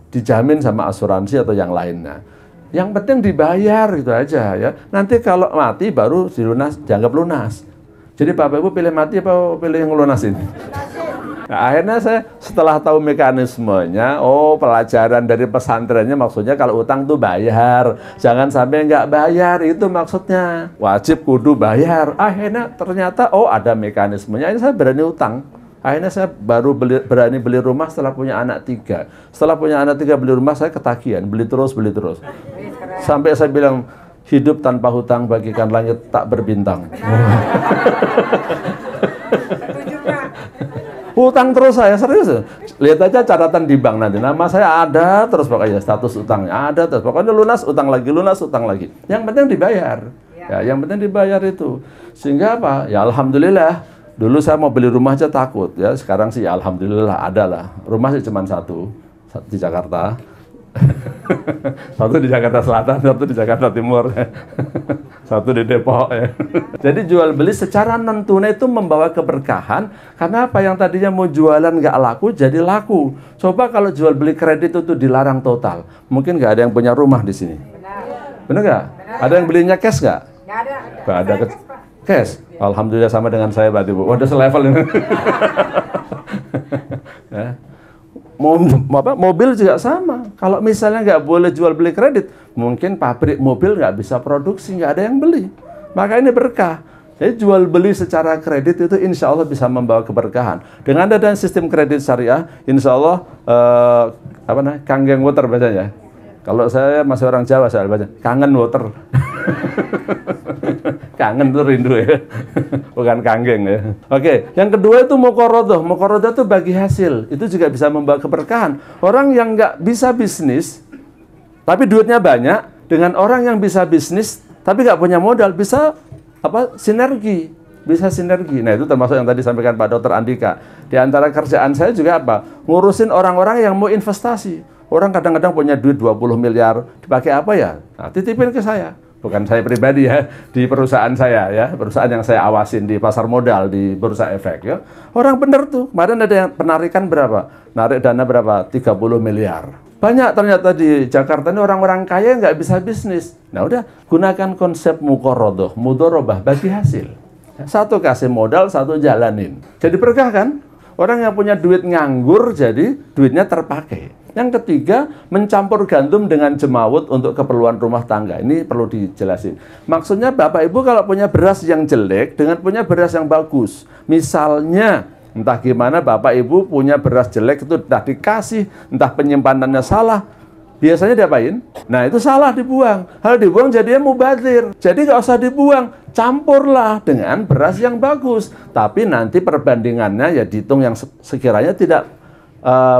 Dijamin sama asuransi atau yang lainnya. Yang penting dibayar gitu aja ya. Nanti kalau mati baru dianggap lunas. Jadi Bapak Ibu pilih mati apa pilih yang ngelunasin? Nah, akhirnya saya setelah tahu mekanismenya, pelajaran dari pesantrennya maksudnya kalau utang tuh bayar. Jangan sampai nggak bayar, itu maksudnya. Wajib kudu bayar. Akhirnya ternyata ada mekanismenya. Ini saya berani utang. Akhirnya saya baru berani beli rumah setelah punya anak 3. Setelah punya anak 3 beli rumah, saya ketagihan, beli terus. Sampai saya bilang, hidup tanpa hutang bagikan langit tak berbintang. Hutang terus saya, serius. Lihat aja catatan di bank nanti. Nama saya ada terus pokoknya, status utangnya ada terus. Pokoknya lunas, utang lagi. Yang penting dibayar. Ya, yang penting dibayar itu. Sehingga apa? Ya alhamdulillah. Dulu saya mau beli rumah aja takut ya. Sekarang sih ya alhamdulillah ada lah. Rumah sih cuma satu di Jakarta. Satu di Jakarta Selatan, satu di Jakarta Timur. Satu di Depok ya. Jadi jual beli secara non tunai itu membawa keberkahan. Karena apa? Yang tadinya mau jualan nggak laku jadi laku. Coba kalau jual beli kredit itu dilarang total. Mungkin nggak ada yang punya rumah di sini. Benar nggak? Ada yang belinya cash nggak? Nggak ada. Cash. Alhamdulillah sama dengan saya berarti Bu. Waduh selevel ini. Ya. Mobil juga sama. Kalau misalnya nggak boleh jual beli kredit, mungkin pabrik mobil nggak bisa produksi, nggak ada yang beli. Maka ini berkah. Jadi jual beli secara kredit itu insya Allah bisa membawa keberkahan. Dengan adanya sistem kredit syariah, insya Allah kangen water bacanya. Kalau saya masih orang Jawa saya baca kangen water. Kangen tuh rindu ya, bukan kanggeng ya. Oke, yang kedua itu muqarodoh. Muqarodoh itu bagi hasil, itu juga bisa membawa keberkahan. Orang yang nggak bisa bisnis, tapi duitnya banyak, dengan orang yang bisa bisnis tapi nggak punya modal, bisa sinergi. Bisa sinergi. Nah, itu termasuk yang tadi sampaikan Pak Dr. Andika. Di antara kerjaan saya juga apa? Ngurusin orang-orang yang mau investasi. Orang kadang-kadang punya duit 20 miliar, dipakai apa ya? Nah, titipin ke saya. Bukan saya pribadi ya, di perusahaan saya ya, perusahaan yang saya awasin di pasar modal, di Bursa Efek ya. Orang bener tuh. Kemarin ada yang penarikan berapa? Narik dana berapa? 30 miliar. Banyak ternyata di Jakarta ini orang-orang kaya nggak bisa bisnis. Nah, udah gunakan konsep muqarradah, mudharabah, bagi hasil. Satu kasih modal, satu jalanin. Jadi berkah kan? Orang yang punya duit nganggur, jadi duitnya terpakai. Yang ketiga, mencampur gandum dengan jemawut untuk keperluan rumah tangga. Ini perlu dijelasin. Maksudnya Bapak Ibu kalau punya beras yang jelek dengan punya beras yang bagus. Misalnya, entah gimana Bapak Ibu punya beras jelek itu entah dikasih, entah penyimpanannya salah. Biasanya diapain? Nah, itu salah dibuang. Hal dibuang jadinya mubazir. Jadi nggak usah dibuang, campurlah dengan beras yang bagus. Tapi nanti perbandingannya ya dihitung yang sekiranya tidak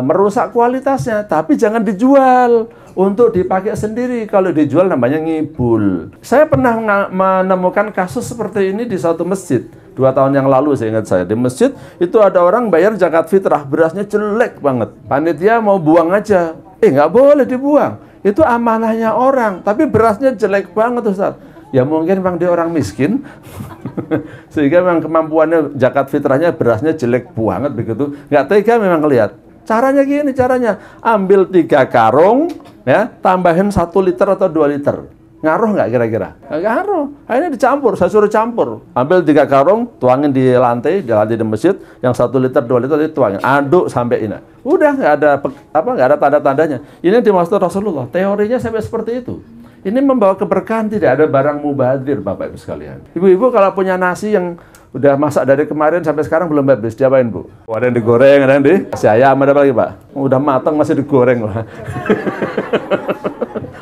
merusak kualitasnya. Tapi jangan dijual untuk dipakai sendiri. Kalau dijual namanya ngibul. Saya pernah menemukan kasus seperti ini di satu masjid. 2 tahun yang lalu saya ingat saya. Di masjid itu ada orang bayar zakat fitrah. Berasnya jelek banget. Panitia mau buang aja. Nggak boleh dibuang. Itu amanahnya orang. Tapi berasnya jelek banget Ustaz. Ya mungkin memang dia orang miskin. Sehingga memang kemampuannya zakat fitrahnya berasnya jelek banget begitu. Nggak tega memang lihat. Caranya gini, caranya. Ambil 3 karung, ya, tambahin 1 liter atau 2 liter. Ngaruh nggak kira-kira? Nggak ngaruh. Akhirnya dicampur, saya suruh campur. Ambil 3 karung, tuangin di lantai di masjid, yang 1 liter, 2 liter dituangin. Aduk sampai ini. Udah nggak ada tanda-tandanya. Ini dimaksud Rasulullah. Teorinya sampai seperti itu. Ini membawa keberkahan, tidak ada barang mubazir, Bapak Ibu sekalian. Ibu-ibu kalau punya nasi yang udah masak dari kemarin sampai sekarang belum habis, diapain Bu? Ada yang digoreng, ada yang dikasih ayam, ada apa lagi Pak? Udah matang masih digoreng lah.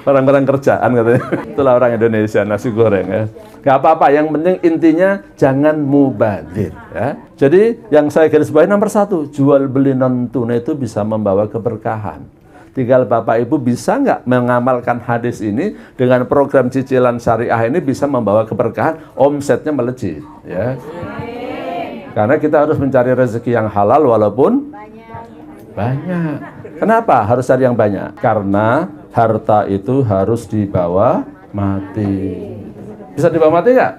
Orang-orang kerjaan katanya. Itulah orang Indonesia, nasi goreng ya. Gak apa-apa, yang penting intinya jangan mubazir ya. Jadi yang saya garis bawahi nomor 1, jual beli non tunai itu bisa membawa keberkahan. Tinggal Bapak Ibu bisa nggak mengamalkan hadis ini dengan program cicilan syariah ini bisa membawa keberkahan, omsetnya melejit ya. Karena kita harus mencari rezeki yang halal walaupun banyak. Kenapa harus cari yang banyak? Karena harta itu harus dibawa mati. Bisa dibawa mati nggak?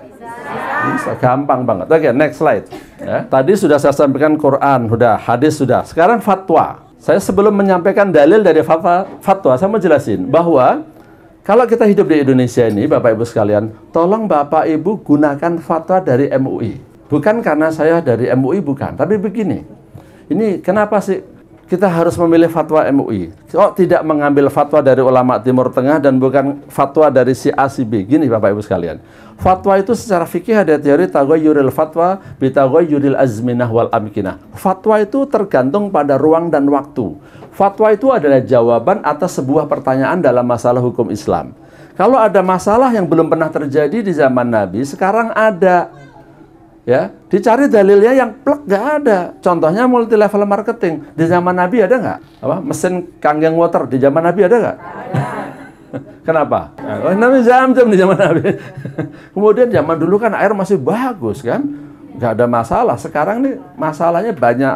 Bisa, gampang banget. Oke, next slide. Ya. Tadi sudah saya sampaikan Quran, sudah hadis sudah. Sekarang fatwa. Saya sebelum menyampaikan dalil dari fatwa, saya mau jelasin bahwa kalau kita hidup di Indonesia ini, Bapak Ibu sekalian, tolong Bapak Ibu gunakan fatwa dari MUI. Bukan karena saya dari MUI, bukan. Tapi begini, ini kenapa sih kita harus memilih fatwa MUI? Kok tidak mengambil fatwa dari ulama Timur Tengah dan bukan fatwa dari si A, si B? Gini Bapak Ibu sekalian. Fatwa itu secara fikih ada teori taghayyurul fatwa bi taghayyuril azminah wal amkinah. Fatwa itu tergantung pada ruang dan waktu. Fatwa itu adalah jawaban atas sebuah pertanyaan dalam masalah hukum Islam. Kalau ada masalah yang belum pernah terjadi di zaman Nabi, sekarang ada. Ya, dicari dalilnya yang plek nggak ada. Contohnya multi level marketing di zaman Nabi ada nggak? Mesin kangen water di zaman Nabi ada nggak? Kenapa? Namanya Zam-Zam di zaman Nabi. Kemudian zaman dulu kan air masih bagus kan, nggak ada masalah. Sekarang nih masalahnya banyak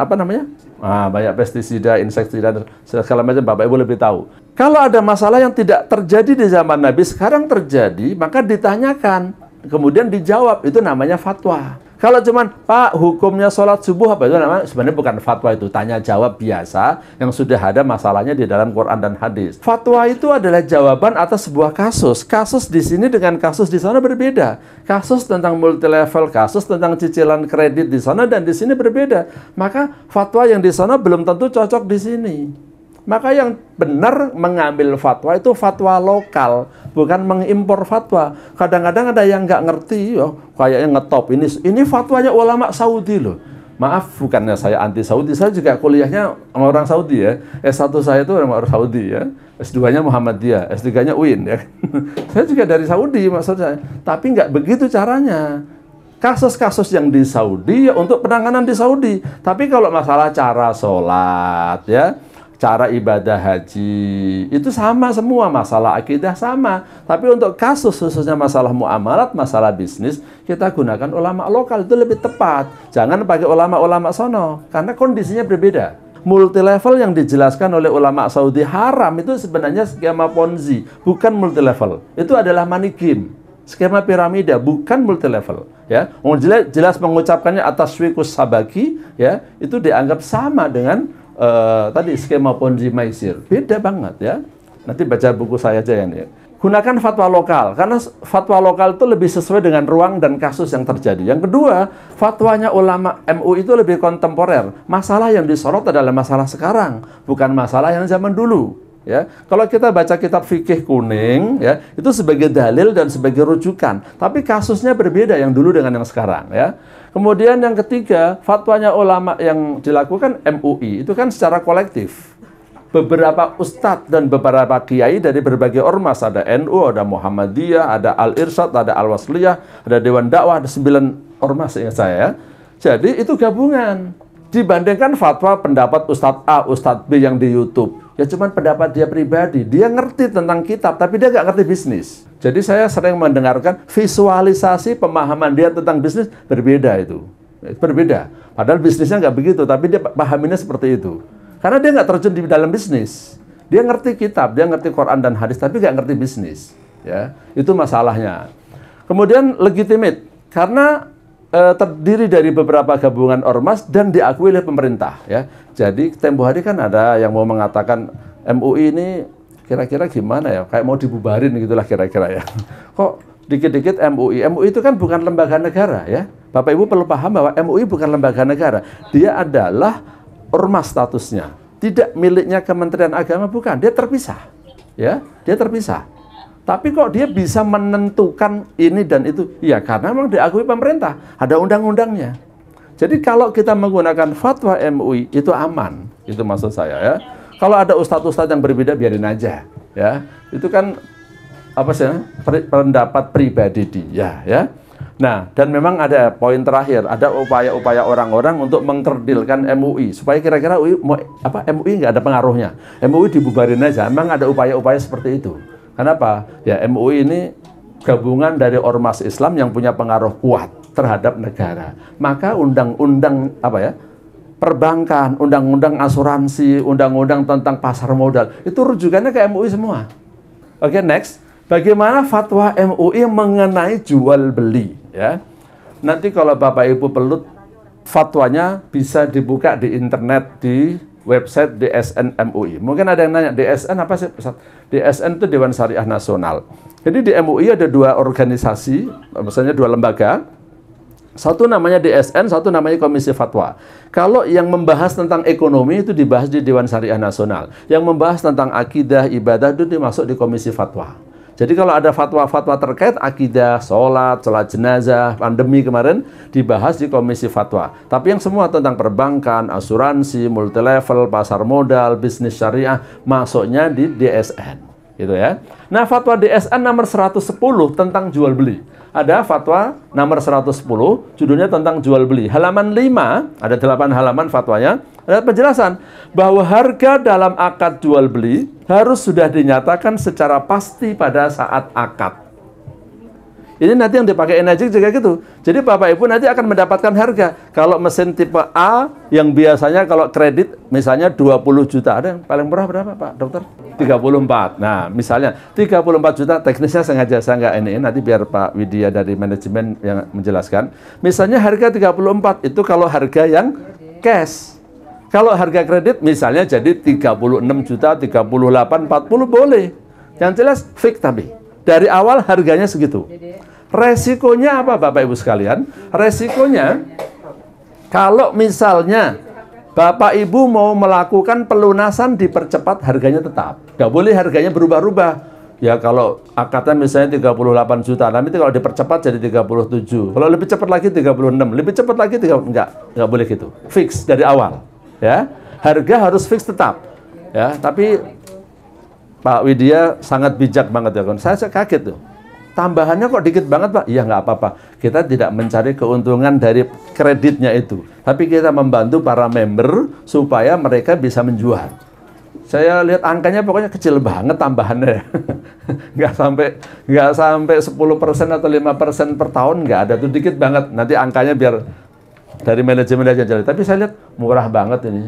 banyak pestisida, insektisida, segala macam. Bapak Ibu lebih tahu. Kalau ada masalah yang tidak terjadi di zaman Nabi, sekarang terjadi, maka ditanyakan, kemudian dijawab. Itu namanya fatwa. Kalau cuman, Pak, hukumnya sholat subuh apa itu namanya? Sebenarnya bukan fatwa itu, tanya jawab biasa yang sudah ada masalahnya di dalam Quran dan hadis. Fatwa itu adalah jawaban atas sebuah kasus. Kasus di sini dengan kasus di sana berbeda. Kasus tentang multi level, kasus tentang cicilan kredit di sana dan di sini berbeda. Maka fatwa yang di sana belum tentu cocok di sini. Maka yang benar mengambil fatwa itu fatwa lokal, bukan mengimpor fatwa. Kadang-kadang ada yang nggak ngerti, kayaknya ngetop ini fatwanya ulama Saudi loh. Maaf, bukannya saya anti Saudi, saya juga kuliahnya sama orang Saudi ya. S1 saya itu orang Saudi ya, S2-nya Muhammadiyah, S3-nya UIN ya. Saya juga dari Saudi maksud saya, tapi nggak begitu caranya. Kasus-kasus yang di Saudi ya untuk penanganan di Saudi. Tapi kalau masalah cara sholat ya, cara ibadah haji, itu sama semua, masalah akidah sama. Tapi untuk kasus khususnya masalah muamalat, masalah bisnis, kita gunakan ulama lokal, itu lebih tepat. Jangan pakai ulama-ulama sono, karena kondisinya berbeda. Multi level yang dijelaskan oleh ulama Saudi haram itu sebenarnya skema Ponzi, bukan multi level. Itu adalah money game, skema piramida, bukan multi level. Ya, jelas mengucapkannya atas taswiqus sabaki, ya, itu dianggap sama dengan tadi skema Ponzi Maisir. Beda banget ya. Nanti baca buku saya aja ya nih. Gunakan fatwa lokal, karena fatwa lokal itu lebih sesuai dengan ruang dan kasus yang terjadi. Yang kedua, fatwanya ulama MUI itu lebih kontemporer. Masalah yang disorot adalah masalah sekarang, bukan masalah yang zaman dulu. Ya, kalau kita baca kitab fikih kuning, ya, itu sebagai dalil dan sebagai rujukan. Tapi kasusnya berbeda yang dulu dengan yang sekarang. Ya. Kemudian yang ketiga, fatwanya ulama yang dilakukan MUI itu kan secara kolektif. Beberapa ustadz dan beberapa kiai dari berbagai ormas, ada NU, ada Muhammadiyah, ada Al-Irsyad, ada Al-Wasliyah, ada Dewan Dakwah, ada 9 ormas ya saya. Jadi itu gabungan. Dibandingkan fatwa pendapat Ustadz A, Ustadz B yang di YouTube, ya cuman pendapat dia pribadi. Dia ngerti tentang kitab, tapi dia nggak ngerti bisnis. Jadi saya sering mendengarkan visualisasi pemahaman dia tentang bisnis berbeda itu. Berbeda. Padahal bisnisnya nggak begitu, tapi dia pahaminnya seperti itu. Karena dia nggak terjun di dalam bisnis. Dia ngerti kitab, dia ngerti Quran dan hadis, tapi nggak ngerti bisnis. Ya, itu masalahnya. Kemudian legitimate, karena terdiri dari beberapa gabungan ormas dan diakui oleh pemerintah. Ya, jadi tempo hari kan ada yang mau mengatakan MUI ini kira-kira gimana ya, kayak mau dibubarin gitulah kira-kira ya. Kok dikit-dikit MUI itu kan bukan lembaga negara ya. Bapak Ibu perlu paham bahwa MUI bukan lembaga negara. Dia adalah ormas statusnya, tidak miliknya Kementerian Agama, bukan, dia terpisah, ya, dia terpisah. Tapi kok dia bisa menentukan ini dan itu? Ya karena memang diakui pemerintah, ada undang-undangnya. Jadi kalau kita menggunakan fatwa MUI itu aman, itu maksud saya ya. Kalau ada ustadz-ustadz yang berbeda biarin aja, ya, itu kan apa sih? Pendapat pribadi dia, ya. Nah, dan memang ada poin terakhir, ada upaya-upaya orang-orang untuk mengkerdilkan MUI supaya kira-kira MUI nggak ada pengaruhnya. MUI dibubarin aja. Memang ada upaya-upaya seperti itu. Kenapa? Ya MUI ini gabungan dari ormas Islam yang punya pengaruh kuat terhadap negara. Maka undang-undang perbankan, undang-undang asuransi, undang-undang tentang pasar modal itu rujukannya ke MUI semua. Oke, next. Bagaimana fatwa MUI mengenai jual beli? Ya, nanti kalau Bapak Ibu perlu fatwanya bisa dibuka di internet di website DSN MUI. Mungkin ada yang nanya DSN apa sih? DSN itu Dewan Syariah Nasional. Jadi di MUI ada 2 organisasi, misalnya 2 lembaga. Satu namanya DSN, satu namanya Komisi Fatwa. Kalau yang membahas tentang ekonomi itu dibahas di Dewan Syariah Nasional. Yang membahas tentang akidah, ibadah itu dimasuk di Komisi Fatwa. Jadi kalau ada fatwa-fatwa terkait akidah, sholat jenazah, pandemi kemarin dibahas di Komisi Fatwa. Tapi yang semua tentang perbankan, asuransi, multilevel, pasar modal, bisnis syariah masuknya di DSN, gitu ya. Nah, fatwa DSN nomor 110 tentang jual beli. Ada fatwa nomor 110 judulnya tentang jual beli. Halaman 5, ada 8 halaman fatwanya. Ada penjelasan bahwa harga dalam akad jual beli harus sudah dinyatakan secara pasti pada saat akad. Ini nanti yang dipakai energi juga gitu. Jadi Bapak Ibu nanti akan mendapatkan harga. Kalau mesin tipe A yang biasanya kalau kredit misalnya 20 juta, ada yang paling murah berapa Pak Dokter? 34. Nah, misalnya 34 juta, teknisnya sengaja saya nggak ini, nanti biar Pak Widya dari manajemen yang menjelaskan. Misalnya harga 34 itu kalau harga yang cash. Kalau harga kredit misalnya jadi 36 juta, 38, 40 boleh. Yang jelas fix tapi. Dari awal harganya segitu. Resikonya apa Bapak Ibu sekalian? Resikonya kalau misalnya Bapak Ibu mau melakukan pelunasan dipercepat harganya tetap. Nggak boleh harganya berubah-ubah. Ya kalau akadnya misalnya 38 juta, nanti kalau dipercepat jadi 37. Kalau lebih cepat lagi 36, lebih cepat lagi 30. Nggak boleh gitu. Fix dari awal. Ya, harga harus fix tetap. Ya, tapi Pak Widya sangat bijak banget ya kan. Saya kaget tuh. Tambahannya kok dikit banget Pak? Iya nggak apa-apa. Kita tidak mencari keuntungan dari kreditnya itu, tapi kita membantu para member supaya mereka bisa menjual. Saya lihat angkanya pokoknya kecil banget tambahannya. nggak sampai 10% atau 5% per tahun, nggak ada, tuh dikit banget. Nanti angkanya biar dari manajemen aja jadi. Tapi saya lihat murah banget ini.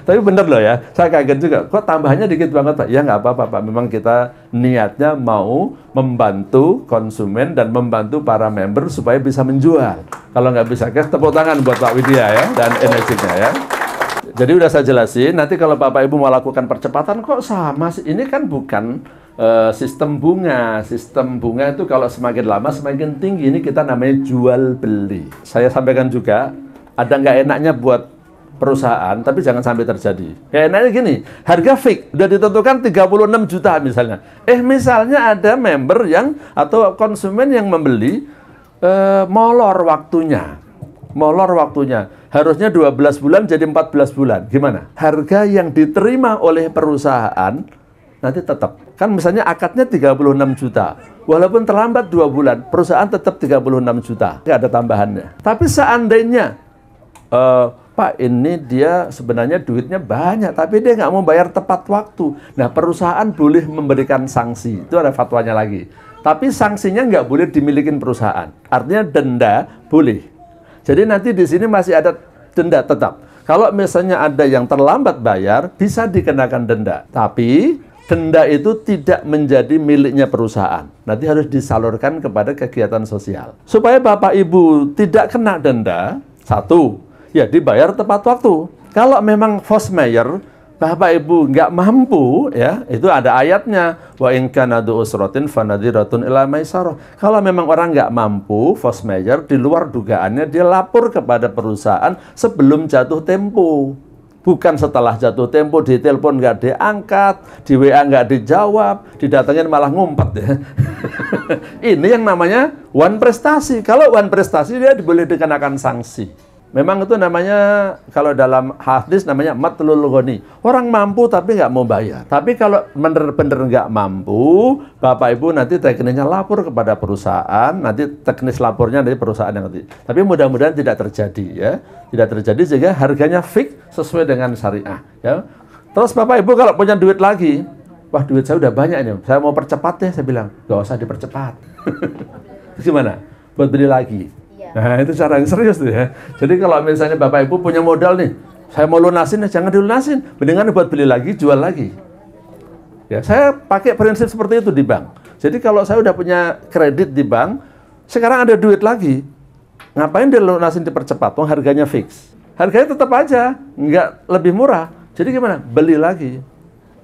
Tapi bener loh ya, saya kaget juga. Kok tambahannya dikit banget Pak? Ya nggak apa-apa Pak. Memang kita niatnya mau membantu konsumen dan membantu para member supaya bisa menjual. Kalau nggak bisa cash, tepuk tangan buat Pak Widya ya dan energinya ya. Jadi udah saya jelasin. Nanti kalau Bapak Ibu mau lakukan percepatan kok sama sih? Ini kan bukan sistem bunga. Sistem bunga itu kalau semakin lama semakin tinggi. Ini kita namanya jual beli. Saya sampaikan juga, ada nggak enaknya buat perusahaan, tapi jangan sampai terjadi. Kayak enaknya gini, harga fix, udah ditentukan 36 juta misalnya. Misalnya ada member yang, atau konsumen yang membeli, molor waktunya. Harusnya 12 bulan jadi 14 bulan. Gimana? Harga yang diterima oleh perusahaan, nanti tetap. Kan misalnya akadnya 36 juta. Walaupun terlambat 2 bulan, perusahaan tetap 36 juta. Nggak ada tambahannya. Tapi seandainya, Pak, ini dia sebenarnya duitnya banyak, tapi dia nggak mau bayar tepat waktu. Nah, perusahaan boleh memberikan sanksi. Itu ada fatwanya lagi. Tapi sanksinya nggak boleh dimiliki perusahaan. Artinya denda boleh. Jadi nanti di sini masih ada denda tetap. Kalau misalnya ada yang terlambat bayar, bisa dikenakan denda. Tapi denda itu tidak menjadi miliknya perusahaan. Nanti harus disalurkan kepada kegiatan sosial. Supaya Bapak Ibu tidak kena denda, satu, ya dibayar tepat waktu. Kalau memang force majeure, Bapak Ibu nggak mampu, ya itu ada ayatnya. Wa in kana du usratin fanadhiratun ila maisarah. Kalau memang orang nggak mampu, force majeure, di luar dugaannya, dia lapor kepada perusahaan sebelum jatuh tempo. Bukan setelah jatuh tempo, di telepon nggak diangkat, di WA nggak dijawab, didatangin malah ngumpet ya. Ini yang namanya one prestasi. Kalau one prestasi dia boleh dikenakan sanksi. Memang itu namanya, kalau dalam hadis namanya matlul ghani. Orang mampu tapi nggak mau bayar. Tapi kalau bener-bener nggak mampu, Bapak Ibu nanti teknisnya lapor kepada perusahaan, nanti teknis lapornya dari perusahaan yang nanti. Tapi mudah-mudahan tidak terjadi ya. Tidak terjadi sehingga harganya fix sesuai dengan syariah ya. Terus Bapak Ibu kalau punya duit lagi, wah duit saya udah banyak ini, saya mau percepat deh, saya bilang, nggak usah dipercepat. Gimana? Buat beli lagi. Nah, itu cara yang serius tuh ya. Jadi kalau misalnya Bapak Ibu punya modal nih, saya mau lunasin, jangan dilunasin. Mendingan buat beli lagi, jual lagi. Ya, saya pakai prinsip seperti itu di bank. Jadi kalau saya udah punya kredit di bank, sekarang ada duit lagi, ngapain dilunasin dipercepat? Harganya fix. Harganya tetap aja, nggak lebih murah. Jadi gimana? Beli lagi.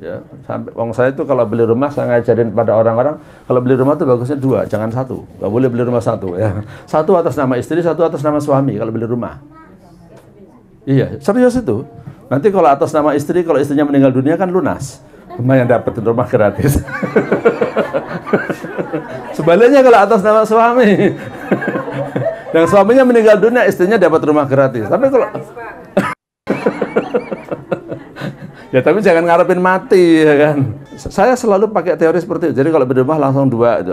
Ya, sampai saya itu kalau beli rumah saya ngajarin pada orang-orang, kalau beli rumah itu bagusnya 2, jangan 1. Nggak boleh beli rumah 1 ya. 1 atas nama istri, 1 atas nama suami kalau beli rumah. Iya, serius itu. Nanti kalau atas nama istri, kalau istrinya meninggal dunia kan lunas. Lumayan dapetin rumah gratis. Sebaliknya kalau atas nama suami, yang suaminya meninggal dunia, istrinya dapat rumah gratis. Tapi kalau ya tapi jangan ngarepin mati ya kan. Saya selalu pakai teori seperti itu. Jadi kalau beli rumah langsung dua,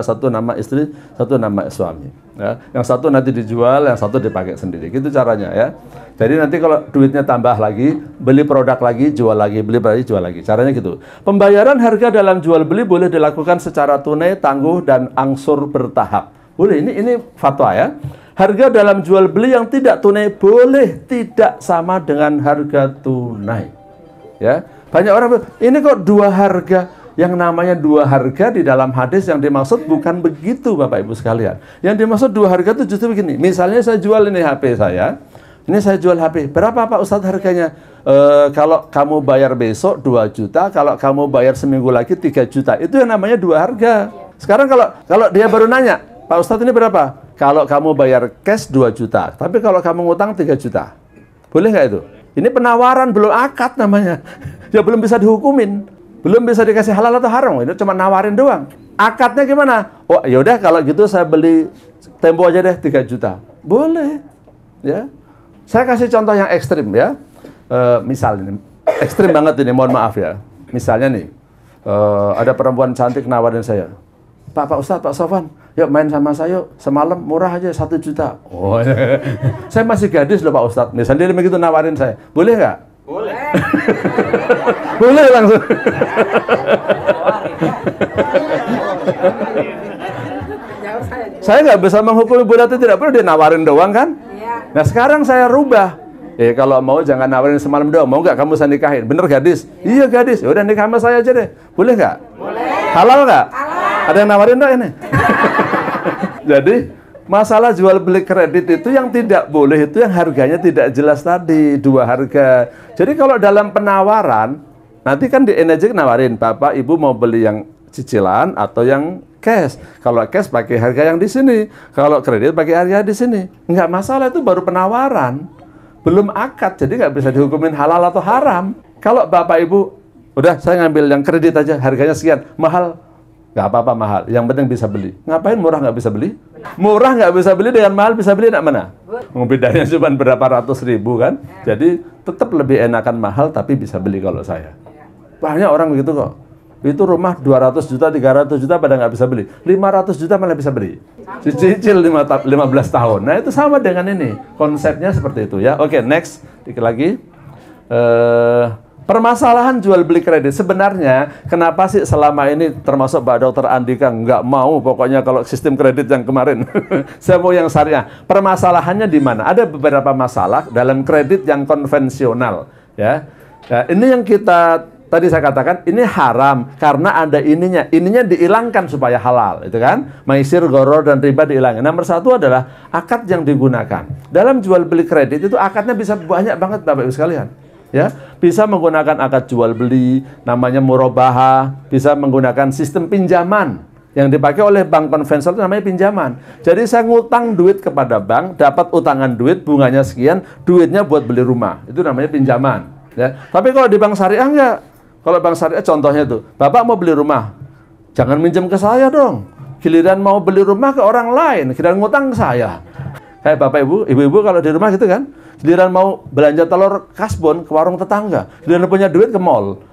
satu nama istri, satu nama suami. Ya. Yang satu nanti dijual, yang satu dipakai sendiri. Gitu caranya ya. Jadi nanti kalau duitnya tambah lagi, beli produk lagi, jual lagi, beli lagi, jual lagi. Caranya gitu. Pembayaran harga dalam jual beli boleh dilakukan secara tunai, tangguh, dan angsur bertahap. Boleh. Ini fatwa ya. Harga dalam jual beli yang tidak tunai boleh tidak sama dengan harga tunai. Ya, banyak orang bilang, ini kok 2 harga. Yang namanya 2 harga di dalam hadis yang dimaksud bukan begitu Bapak Ibu sekalian. Yang dimaksud 2 harga itu justru begini. Misalnya saya jual ini HP saya. Ini saya jual HP. Berapa Pak Ustadz harganya? Kalau kamu bayar besok 2 juta, kalau kamu bayar seminggu lagi 3 juta. Itu yang namanya 2 harga. Sekarang kalau dia baru nanya, Pak Ustadz ini berapa? Kalau kamu bayar cash 2 juta, tapi kalau kamu ngutang 3 juta. Boleh nggak itu? Ini penawaran, belum akad namanya. Ya belum bisa dihukumin. Belum bisa dikasih halal atau haram. Ini cuma nawarin doang. Akadnya gimana? Oh yaudah kalau gitu saya beli Tempo aja deh 3 juta. Boleh. Ya. Saya kasih contoh yang ekstrim ya. Misalnya, ekstrim banget ini, mohon maaf ya. Misalnya nih, ada perempuan cantik nawarin saya. Pak Ustadz, Pak Sofwan, yuk main sama saya semalam murah aja 1 juta. Oh, saya masih gadis loh Pak Ustadz. Misalnya dia begitu nawarin saya, boleh nggak? Boleh. Boleh langsung. Saya nggak bisa menghukumi Bu Rati tidak perlu, dia nawarin doang kan? Nah sekarang saya rubah. Kalau mau jangan nawarin semalam doang. Mau nggak kamu saya nikahin? Bener gadis? Iya gadis. Ya udah nikah sama saya aja deh. Boleh nggak? Boleh. Halal nggak? Halal. Ada yang nawarin nggak ini? Jadi masalah jual beli kredit itu yang tidak boleh itu yang harganya tidak jelas tadi, dua harga. Jadi kalau dalam penawaran nanti kan di Energy nawarin Bapak Ibu mau beli yang cicilan atau yang cash. Kalau cash pakai harga yang di sini, kalau kredit pakai harga di sini. Nggak masalah, itu baru penawaran. Belum akad, jadi nggak bisa dihukumin halal atau haram. Kalau Bapak Ibu, udah saya ngambil yang kredit aja, harganya sekian, mahal, nggak apa-apa mahal, yang penting bisa beli. Ngapain murah nggak bisa beli? Murah nggak bisa beli dengan mahal bisa beli, nak mana? Bedanya cuma berapa ratus ribu kan? Jadi tetap lebih enakan mahal tapi bisa beli kalau saya. Banyak orang begitu kok. Itu rumah 200 juta, 300 juta pada nggak bisa beli. 500 juta malah bisa beli. Cicil 15 tahun. Nah itu sama dengan ini. Konsepnya seperti itu ya. Oke, next. Dikit lagi. Permasalahan jual beli kredit. Sebenarnya kenapa sih selama ini termasuk Pak Dr. Andika nggak mau pokoknya kalau sistem kredit yang kemarin. Saya mau yang syariah. Permasalahannya di mana? Ada beberapa masalah dalam kredit yang konvensional. Ya. Nah, ini yang kita tadi saya katakan ini haram karena ada ininya dihilangkan supaya halal, itu kan? Maisir, gharar dan riba dihilangkan. Nomor satu adalah akad yang digunakan. Dalam jual beli kredit itu akadnya bisa banyak banget Bapak Ibu sekalian. Ya, bisa menggunakan akad jual beli, namanya murabahah, bisa menggunakan sistem pinjaman yang dipakai oleh bank konvensional itu namanya pinjaman. Jadi saya ngutang duit kepada bank, dapat utangan duit, bunganya sekian, duitnya buat beli rumah. Itu namanya pinjaman. Ya. Tapi kalau di bank syariah enggak. Kalau bank syariah contohnya tuh, Bapak mau beli rumah, jangan minjem ke saya dong. Giliran mau beli rumah ke orang lain, giliran ngutang ke saya. Kayak Bapak Ibu, Ibu-ibu kalau di rumah gitu kan, giliran mau belanja telur kasbon ke warung tetangga, giliran punya duit ke mall.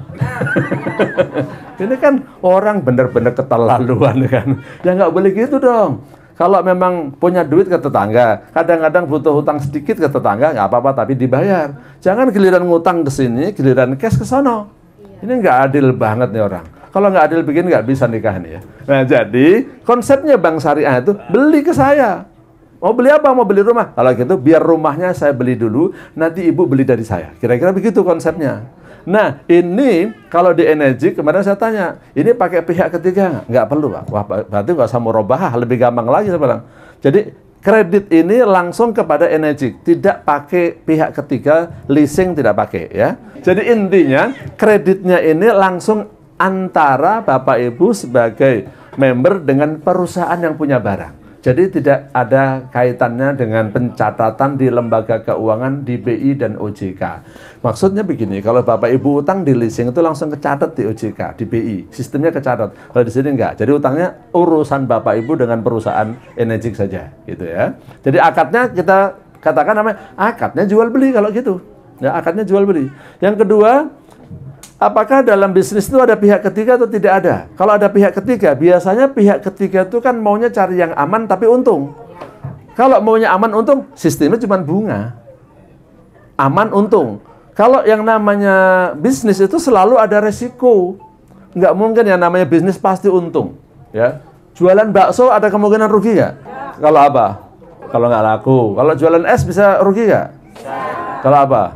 Ini kan orang benar-benar keterlaluan kan. Ya nggak boleh gitu dong. Kalau memang punya duit ke tetangga, kadang-kadang butuh hutang sedikit ke tetangga, nggak apa-apa tapi dibayar. Jangan giliran ngutang ke sini, giliran cash ke sono. Ini nggak adil banget nih orang. Kalau nggak adil begini nggak bisa nikah nih ya. Nah jadi konsepnya bank syariah itu beli ke saya. Mau beli apa? Mau beli rumah. Kalau gitu biar rumahnya saya beli dulu, nanti ibu beli dari saya. Kira-kira begitu konsepnya. Nah ini kalau di Energy kemarin saya tanya, ini pakai pihak ketiga nggak? Nggak perlu Pak. Wah berarti nggak usah murabahah, lebih gampang lagi saya bilang. Jadi kredit ini langsung kepada Energy, tidak pakai pihak ketiga, leasing tidak pakai ya. Jadi intinya kreditnya ini langsung antara Bapak Ibu sebagai member dengan perusahaan yang punya barang. Jadi tidak ada kaitannya dengan pencatatan di lembaga keuangan di BI dan OJK. Maksudnya begini, kalau Bapak Ibu utang di leasing itu langsung kecatat di OJK, di BI. Sistemnya kecatat. Kalau di sini enggak. Jadi utangnya urusan Bapak Ibu dengan perusahaan Energy saja, gitu ya. Jadi akadnya kita katakan namanya akadnya jual beli kalau gitu. Ya, akadnya jual beli. Yang kedua, apakah dalam bisnis itu ada pihak ketiga atau tidak ada? Kalau ada pihak ketiga, biasanya pihak ketiga itu kan maunya cari yang aman tapi untung. Kalau maunya aman untung, sistemnya cuma bunga. Aman untung. Kalau yang namanya bisnis itu selalu ada resiko. Nggak mungkin yang namanya bisnis pasti untung. Ya. Jualan bakso ada kemungkinan rugi nggak? Kalau apa? Kalau nggak laku. Kalau jualan es bisa rugi nggak? Kalau apa?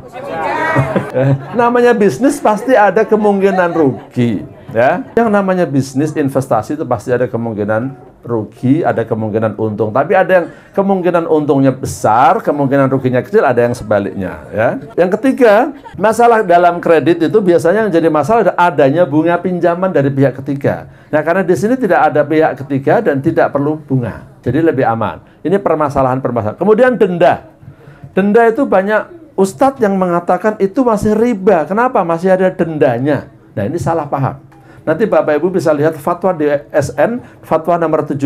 Namanya bisnis pasti ada kemungkinan rugi, ya. Yang namanya bisnis investasi itu pasti ada kemungkinan rugi, ada kemungkinan untung. Tapi ada yang kemungkinan untungnya besar, kemungkinan ruginya kecil, ada yang sebaliknya, ya. Yang ketiga, masalah dalam kredit itu biasanya yang jadi masalah adanya bunga pinjaman dari pihak ketiga. Nah, karena di sini tidak ada pihak ketiga dan tidak perlu bunga, jadi lebih aman. Ini permasalahan-permasalahan. Kemudian denda. Denda itu banyak ustadz yang mengatakan itu masih riba. Kenapa? Masih ada dendanya. Nah ini salah paham. Nanti Bapak Ibu bisa lihat fatwa di SN, fatwa nomor 17.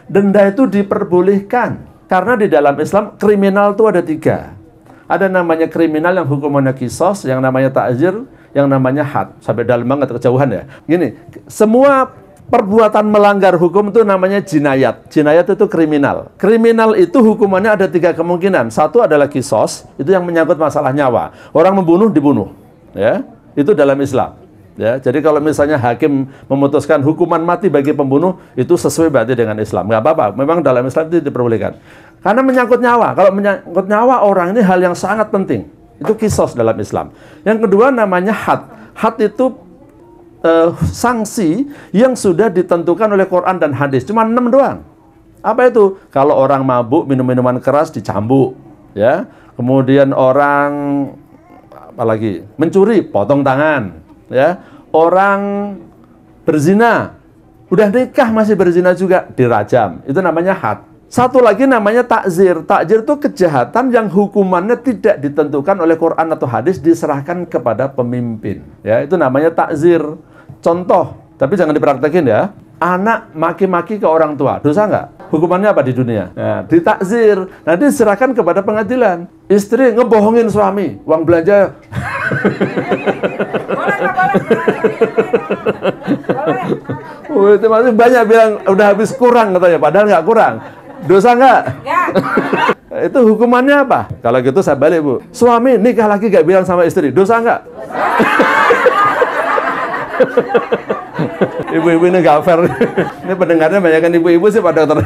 Denda itu diperbolehkan. Karena di dalam Islam kriminal itu ada 3. Ada namanya kriminal yang hukumannya kisos, yang namanya ta'zir, yang namanya had. Sampai dalam banget kejauhan ya. Gini, semua perbuatan melanggar hukum itu namanya jinayat. Jinayat itu kriminal. Kriminal itu hukumannya ada 3 kemungkinan. Satu adalah kisos, itu yang menyangkut masalah nyawa. Orang membunuh, dibunuh. Ya, itu dalam Islam. Ya, jadi kalau misalnya hakim memutuskan hukuman mati bagi pembunuh, itu sesuai berarti dengan Islam. Nggak apa-apa, memang dalam Islam itu diperbolehkan. Karena menyangkut nyawa. Kalau menyangkut nyawa orang ini hal yang sangat penting. Itu kisos dalam Islam. Yang kedua namanya had. Had itu sanksi yang sudah ditentukan oleh Quran dan hadis. Cuma 6 doang. Apa itu? Kalau orang mabuk, minum minuman keras, dicambuk. Ya. Kemudian orang apalagi mencuri, potong tangan. Ya, orang berzina, udah nikah masih berzina juga, dirajam. Itu namanya had. Satu lagi namanya takzir. Takzir itu kejahatan yang hukumannya tidak ditentukan oleh Quran atau hadis, diserahkan kepada pemimpin. Ya, itu namanya takzir. Contoh, tapi jangan dipraktekin ya. Anak maki-maki ke orang tua, dosa nggak? Hukumannya apa di dunia? Nah, ditakzir. Nanti diserahkan kepada pengadilan. Istri ngebohongin suami, uang belanja. Oh, itu masih banyak bilang udah habis kurang katanya, padahal nggak kurang. Dosa nggak? Itu hukumannya apa? Kalau gitu saya balik, Bu. Suami nikah lagi nggak bilang sama istri, dosa nggak? Ibu-ibu ini nggak fair. Ini pendengarnya banyak kan ibu-ibu sih Pak Dokter.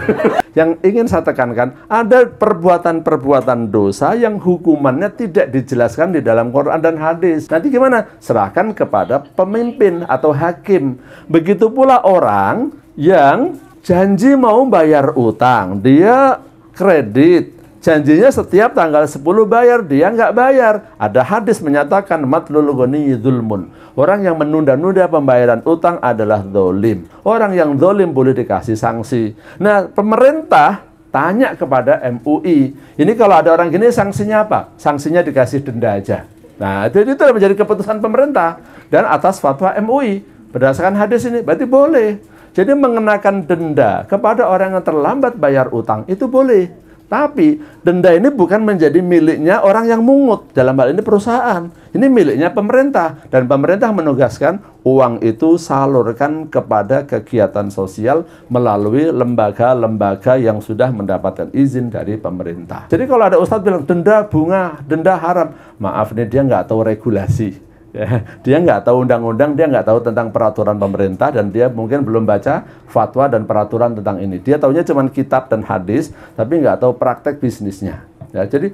Yang ingin saya tekankan, ada perbuatan-perbuatan dosa yang hukumannya tidak dijelaskan di dalam Quran dan hadis. Nanti gimana? Serahkan kepada pemimpin atau hakim. Begitu pula orang yang janji mau bayar utang, dia kredit. Janjinya setiap tanggal 10 bayar, dia nggak bayar. Ada hadis menyatakan matlul ghani dzulmun. Orang yang menunda-nunda pembayaran utang adalah zalim. Orang yang zalim boleh dikasih sanksi. Nah, pemerintah tanya kepada MUI. Ini kalau ada orang gini sanksinya apa? Sanksinya dikasih denda aja. Nah, itu menjadi keputusan pemerintah dan atas fatwa MUI. Berdasarkan hadis ini berarti boleh. Jadi mengenakan denda kepada orang yang terlambat bayar utang itu boleh. Tapi denda ini bukan menjadi miliknya orang yang mungut, dalam hal ini perusahaan. Ini miliknya pemerintah, dan pemerintah menugaskan uang itu salurkan kepada kegiatan sosial melalui lembaga-lembaga yang sudah mendapatkan izin dari pemerintah. Jadi kalau ada ustadz bilang denda bunga, denda haram, maaf nih, dia nggak tahu regulasi. Ya, dia nggak tahu undang-undang, dia nggak tahu tentang peraturan pemerintah, dan dia mungkin belum baca fatwa dan peraturan tentang ini. Dia taunya cuma kitab dan hadis, tapi nggak tahu praktek bisnisnya. Ya, jadi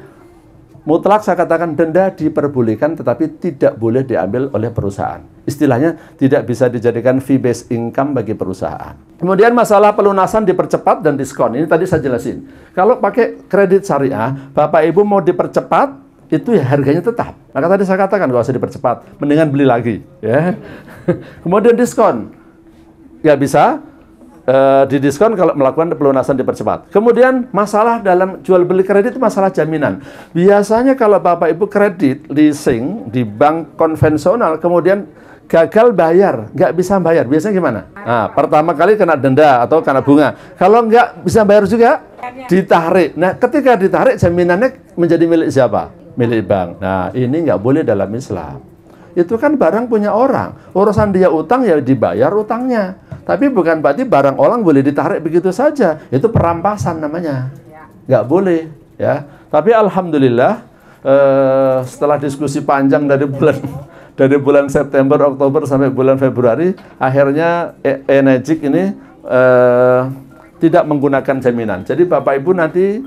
mutlak saya katakan denda diperbolehkan, tetapi tidak boleh diambil oleh perusahaan. Istilahnya tidak bisa dijadikan fee-based income bagi perusahaan. Kemudian masalah pelunasan dipercepat dan diskon. Ini tadi saya jelasin. Kalau pakai kredit syariah, Bapak Ibu mau dipercepat, itu ya harganya tetap. Maka tadi saya katakan kalau usah dipercepat, mendingan beli lagi. Ya. Kemudian diskon, ya bisa didiskon kalau melakukan pelunasan dipercepat. Kemudian masalah dalam jual beli kredit itu masalah jaminan. Biasanya kalau Bapak Ibu kredit leasing di bank konvensional, kemudian gagal bayar, nggak bisa bayar, biasanya gimana? Nah, pertama kali kena denda atau kena bunga. Kalau nggak bisa bayar juga, ditarik. Nah, ketika ditarik, jaminannya menjadi milik siapa? Milik bank. Nah, ini nggak boleh dalam Islam. Itu kan barang punya orang. Urusan dia utang, ya dibayar utangnya. Tapi bukan berarti barang orang boleh ditarik begitu saja. Itu perampasan namanya. Nggak boleh. Ya. Tapi alhamdulillah, setelah diskusi panjang dari bulan September, Oktober sampai bulan Februari, akhirnya Enegic ini tidak menggunakan jaminan. Jadi Bapak Ibu nanti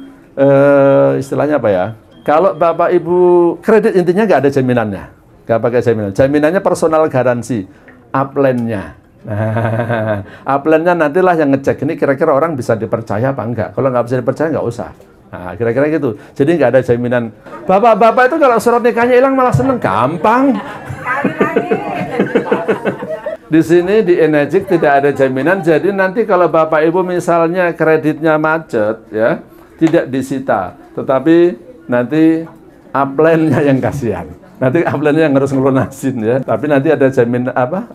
istilahnya apa ya? Kalau Bapak Ibu kredit intinya nggak ada jaminannya, nggak pakai jaminan. Jaminannya personal garansi, upline-nya. Nah, upline-nya nantilah yang ngecek ini kira-kira orang bisa dipercaya apa enggak. Kalau nggak bisa dipercaya nggak usah. Nah, kira-kira gitu. Jadi nggak ada jaminan. Bapak-bapak itu kalau surat nikahnya hilang malah seneng, gampang. Di sini di Enegic tidak ada jaminan. Jadi nanti kalau Bapak Ibu misalnya kreditnya macet, ya tidak disita, tetapi nanti upline-nya yang kasihan. Nanti upline-nya yang harus ngelunasin ya. Tapi nanti ada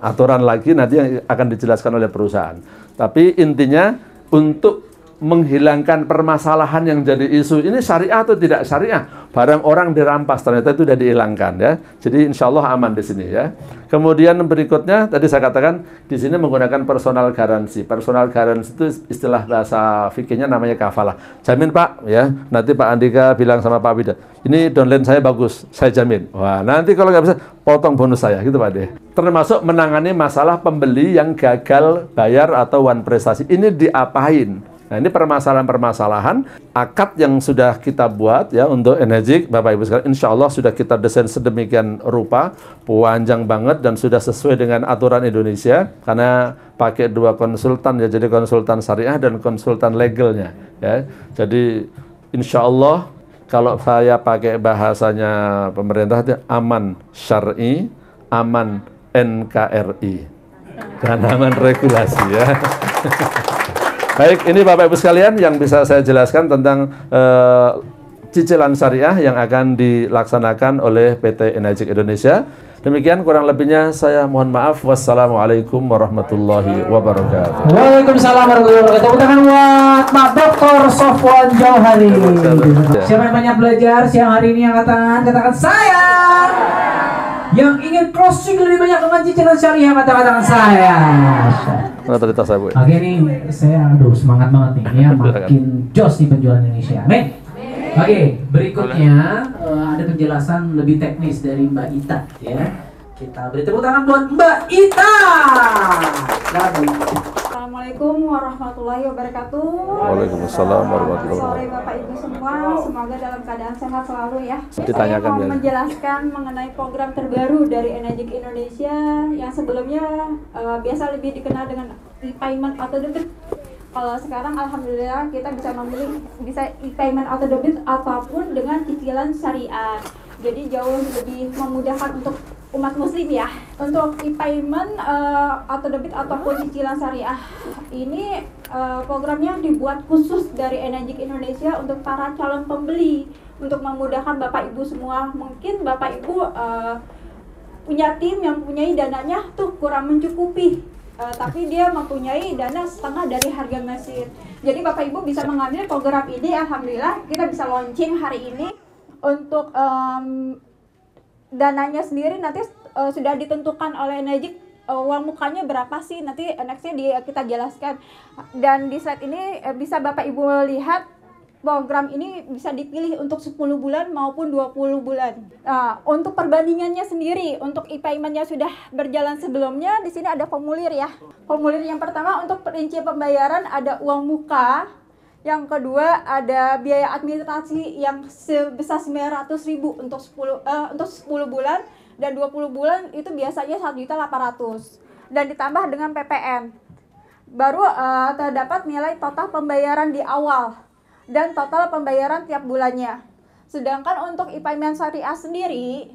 aturan lagi nanti yang akan dijelaskan oleh perusahaan. Tapi intinya untuk menghilangkan permasalahan yang jadi isu. Ini syariah atau tidak syariah? Barang orang dirampas, ternyata itu sudah dihilangkan ya. Jadi insya Allah aman di sini ya. Kemudian berikutnya, tadi saya katakan di sini menggunakan personal garansi. Personal garansi itu istilah bahasa fikihnya namanya kafalah. Jamin Pak ya, nanti Pak Andika bilang sama Pak Wida, ini downline saya bagus, saya jamin. Wah, nanti kalau nggak bisa, potong bonus saya, gitu Pak De. Termasuk menangani masalah pembeli yang gagal bayar atau one prestasi. Ini diapain? Nah, ini permasalahan-permasalahan akad yang sudah kita buat ya untuk Energik, Bapak Ibu sekalian. Insya Allah sudah kita desain sedemikian rupa, panjang banget dan sudah sesuai dengan aturan Indonesia. Karena pakai 2 konsultan ya, jadi konsultan syariah dan konsultan legalnya ya. Jadi insya Allah kalau saya pakai bahasanya pemerintah itu aman syar'i, aman NKRI, dan aman regulasi ya. Baik, ini Bapak Ibu sekalian yang bisa saya jelaskan tentang cicilan syariah yang akan dilaksanakan oleh PT Energik Indonesia. Demikian kurang lebihnya saya mohon maaf. Wassalamualaikum warahmatullahi wabarakatuh. Waalaikumsalam warahmatullahi wabarakatuh. Tepuk tangan buat Pak Dr. Sofwan Jauhari. Siapa yang banyak belajar siang hari ini angkat tangan, katakan saya. Yang ingin closing lebih banyak dengan cicilan syariah, katakan saya. Mana tadi tas saya, Bu? Oke nih, saya semangat banget nih ya, makin jos di penjualan Indonesia. Amin. Oke, berikutnya ada penjelasan lebih teknis dari Mbak Ita ya. Kita beri tepuk tangan buat Mbak Ita. Assalamualaikum warahmatullahi wabarakatuh. Waalaikumsalam warahmatullahi wabarakatuh. Sore Bapak Ibu semua, semoga dalam keadaan sehat selalu ya. Ditanyakan, Saya mau ya. menjelaskan mengenai program terbaru dari Energik Indonesia yang sebelumnya biasa lebih dikenal dengan e-payment atau debit. Kalau sekarang alhamdulillah kita bisa memilih e-payment atau debit ataupun dengan cicilan syariah. Jadi jauh lebih memudahkan untuk umat muslim ya. Untuk e-payment atau debit ataupun cicilan syariah ini programnya dibuat khusus dari Energik Indonesia untuk para calon pembeli, untuk memudahkan Bapak Ibu semua. Mungkin Bapak Ibu punya tim yang mempunyai dananya tuh kurang mencukupi, tapi dia mempunyai dana setengah dari harga mesin. Jadi Bapak Ibu bisa mengambil program ini. Alhamdulillah kita bisa launching hari ini. Untuk dananya sendiri nanti sudah ditentukan oleh Energik, uang mukanya berapa sih, nanti nextnya kita jelaskan. Dan di slide ini bisa Bapak Ibu lihat program ini bisa dipilih untuk 10 bulan maupun 20 bulan. Nah, untuk perbandingannya sendiri, untuk e-paymentnya sudah berjalan sebelumnya, di sini ada formulir ya. Formulir yang pertama untuk perincian pembayaran ada uang muka. Yang kedua ada biaya administrasi yang sebesar 900.000 untuk 10 bulan, dan 20 bulan itu biasanya 1.800.000 dan ditambah dengan PPN. Baru terdapat nilai total pembayaran di awal dan total pembayaran tiap bulannya. Sedangkan untuk e-payment syariah sendiri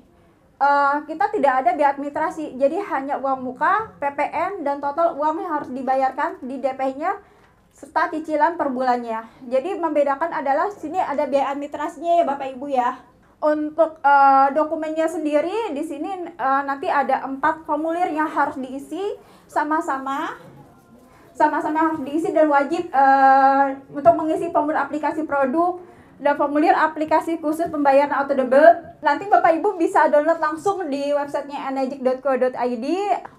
kita tidak ada biaya administrasi, jadi hanya uang muka, PPN, dan total uang yang harus dibayarkan di DP-nya serta cicilan per bulannya. Jadi membedakan adalah sini ada biaya administrasinya ya Bapak Ibu ya. Untuk dokumennya sendiri di sini nanti ada 4 formulir yang harus diisi sama-sama harus diisi dan wajib untuk mengisi formulir aplikasi produk dan formulir aplikasi khusus pembayaran auto debit. Nanti Bapak Ibu bisa download langsung di websitenya energik.co.id.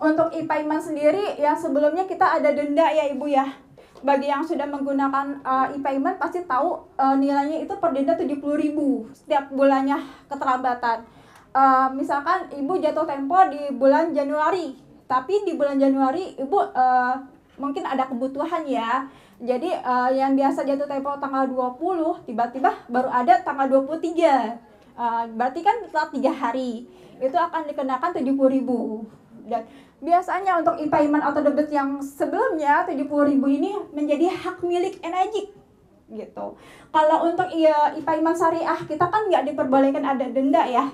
Untuk e-payment sendiri yang sebelumnya kita ada denda ya Ibu ya. Bagi yang sudah menggunakan e-payment pasti tahu nilainya itu per denda 70.000 setiap bulannya keterlambatan. Misalkan Ibu jatuh tempo di bulan Januari, tapi di bulan Januari Ibu mungkin ada kebutuhan ya. Jadi yang biasa jatuh tempo tanggal 20, tiba-tiba baru ada tanggal 23. Berarti kan telat 3 hari. Itu akan dikenakan 70.000. Dan biasanya untuk e-payment atau debit yang sebelumnya 70.000 ini menjadi hak milik Energik gitu. Kalau untuk e-payment syariah kita kan nggak diperbolehkan ada denda ya.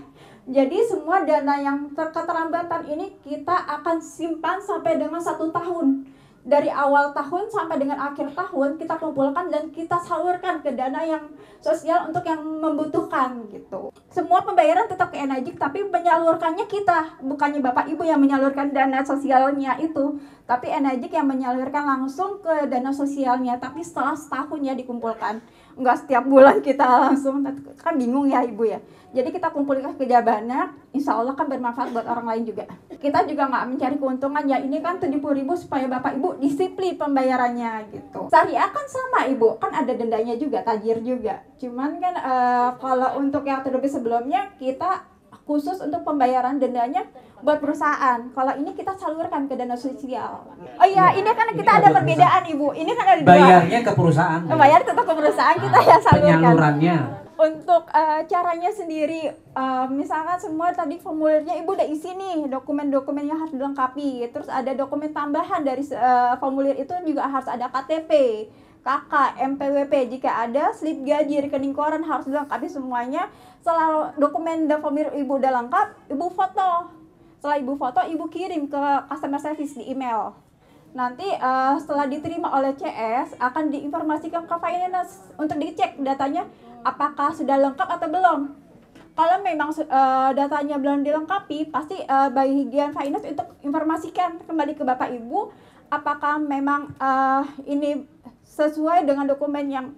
Jadi semua dana yang keterlambatan ini kita akan simpan sampai dengan 1 tahun. dari awal tahun sampai dengan akhir tahun kita kumpulkan dan kita salurkan ke dana yang sosial untuk yang membutuhkan gitu. Semua pembayaran tetap ke Enajik, tapi menyalurkannya kita, bukannya Bapak Ibu yang menyalurkan dana sosialnya itu, tapi Enajik yang menyalurkan langsung ke dana sosialnya, tapi setelah setahun ya dikumpulkan. Enggak setiap bulan kita langsung, kan bingung ya Ibu ya. Jadi kita kumpulkan ke Jabanak, insya Allah kan bermanfaat buat orang lain juga. Kita juga nggak mencari keuntungan ya, ini kan 70.000 supaya Bapak Ibu disiplin pembayarannya gitu. Syariah kan sama Ibu, kan ada dendanya juga, tajir juga. Cuman kan kalau untuk yang terlebih sebelumnya kita khusus untuk pembayaran dendanya buat perusahaan. Kalau ini kita salurkan ke dana sosial. Oh iya, ini kan kita ada perbedaan Ibu. Ini kan ada dua. Bayarnya ke perusahaan. Bayar tetap ke perusahaan, kita yang salurkan. Penyalurannya. Untuk caranya sendiri, misalkan semua tadi formulirnya Ibu udah isi nih, dokumen-dokumen yang harus dilengkapi. Terus ada dokumen tambahan dari formulir itu juga harus ada KTP, KK, MPWP, jika ada slip gaji, rekening koran harus dilengkapi semuanya. Setelah dokumen dan formulir Ibu udah lengkap, Ibu foto. Setelah Ibu foto, Ibu kirim ke customer service di email. Nanti setelah diterima oleh CS akan diinformasikan ke finance untuk dicek datanya apakah sudah lengkap atau belum. Kalau memang datanya belum dilengkapi, pasti bagian finance untuk informasikan kembali ke Bapak Ibu apakah memang ini sesuai dengan dokumen yang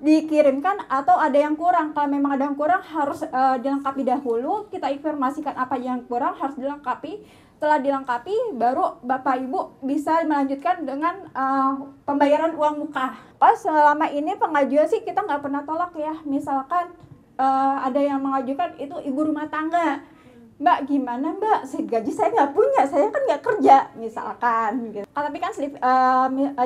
dikirimkan atau ada yang kurang. Kalau memang ada yang kurang harus dilengkapi dahulu, kita informasikan apa yang kurang harus dilengkapi. Setelah dilengkapi baru Bapak Ibu bisa melanjutkan dengan pembayaran uang muka. Pas selama ini pengajuan sih kita nggak pernah tolak ya. Misalkan ada yang mengajukan itu ibu rumah tangga, Mbak gimana Mbak, gaji saya nggak punya, saya kan nggak kerja misalkan gitu. Tapi kan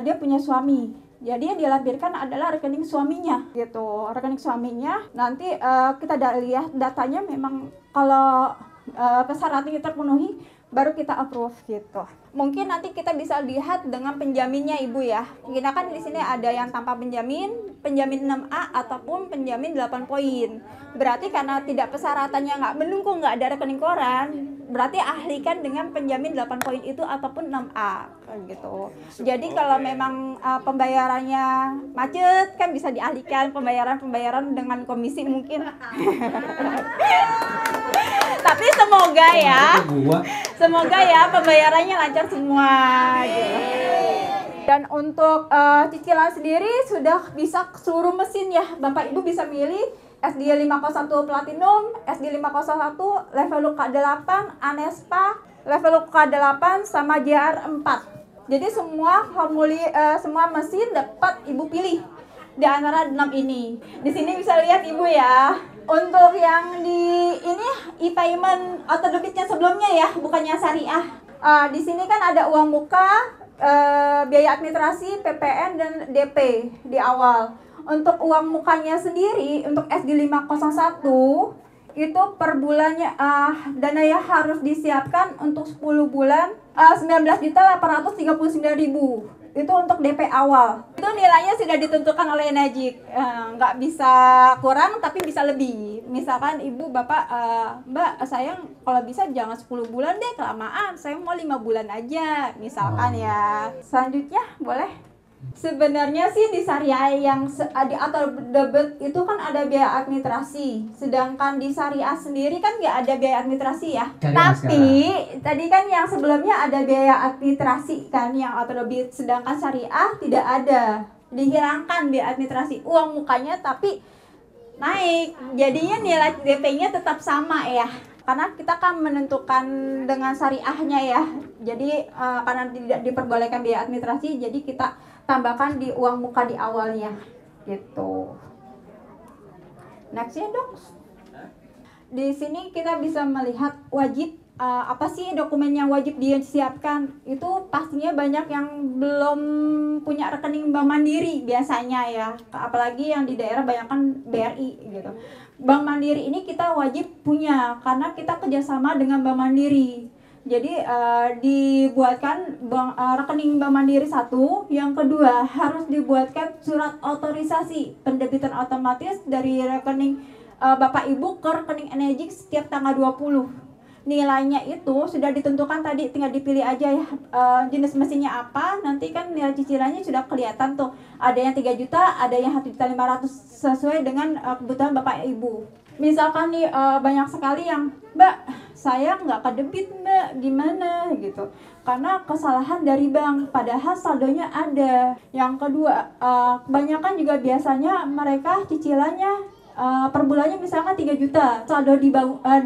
dia punya suami, jadi yang dilampirkan adalah rekening suaminya gitu. Rekening suaminya nanti kita lihat datanya memang kalau persyaratannya terpenuhi baru kita approve gitu. Mungkin nanti kita bisa lihat dengan penjaminnya Ibu ya. Kita kan di sini ada yang tanpa penjamin 6A ataupun penjamin 8 poin. Berarti karena tidak persyaratannya nggak mendukung, nggak ada rekening koran, berarti ahlikan dengan penjamin 8 poin itu ataupun 6A gitu. Jadi kalau memang pembayarannya macet kan bisa dialihkan pembayaran dengan komisi mungkin. Tapi semoga ya pembayarannya lancar semua gitu. Dan untuk cicilan sendiri sudah bisa seluruh mesin ya. Bapak Ibu bisa milih SD 501 Platinum, SD 501 level K8, Anespa level K8 sama JR4. Jadi semua semua mesin dapat Ibu pilih di antara 6 ini. Di sini bisa lihat Ibu ya. Untuk yang di ini e-payment atau debitnya sebelumnya ya, bukannya syariah. Di sini kan ada uang muka, biaya administrasi, PPN dan DP di awal. Untuk uang mukanya sendiri untuk SD 501 itu per bulannya dana yang harus disiapkan untuk 10 bulan 19.839.000. Itu untuk DP awal. Itu nilainya sudah ditentukan oleh Enajik. Nggak bisa kurang tapi bisa lebih. Misalkan Ibu Bapak, Mbak sayang kalau bisa jangan 10 bulan deh, kelamaan. Saya mau 5 bulan aja misalkan ya. Selanjutnya boleh. Sebenarnya sih di syariah yang atau debit itu kan ada biaya administrasi. Sedangkan di syariah sendiri kan nggak ada biaya administrasi ya. Tapi tadi kan yang sebelumnya ada biaya administrasi kan yang atau debit. Sedangkan syariah tidak ada. Dihilangkan biaya administrasi. Uang mukanya tapi naik. Jadinya nilai DP-nya tetap sama ya. Karena kita kan menentukan dengan syariahnya ya. Jadi karena tidak diperbolehkan biaya administrasi, jadi kita tambahkan di uang muka di awalnya gitu. Next ya dok. Di sini kita bisa melihat wajib apa sih dokumen yang wajib disiapkan. Itu pastinya banyak yang belum punya rekening Bank Mandiri biasanya ya. Apalagi yang di daerah banyak kan BRI gitu. Bank Mandiri ini kita wajib punya karena kita kerjasama dengan Bank Mandiri. Jadi dibuatkan rekening Bank Mandiri 1, yang kedua harus dibuatkan surat otorisasi pendebitan otomatis dari rekening Bapak Ibu ke rekening Enajik setiap tanggal 20. nilainya itu sudah ditentukan tadi, tinggal dipilih aja ya jenis mesinnya apa, nanti kan nilai cicilannya sudah kelihatan tuh, ada yang 3 juta, ada yang 1.500.000 sesuai dengan kebutuhan Bapak Ibu. Misalkan nih banyak sekali yang, Mbak saya nggak kedebit Mbak, gimana gitu, karena kesalahan dari bank, padahal saldonya ada. Yang kedua, kebanyakan juga biasanya mereka cicilannya per bulannya misalkan 3 juta, saldo di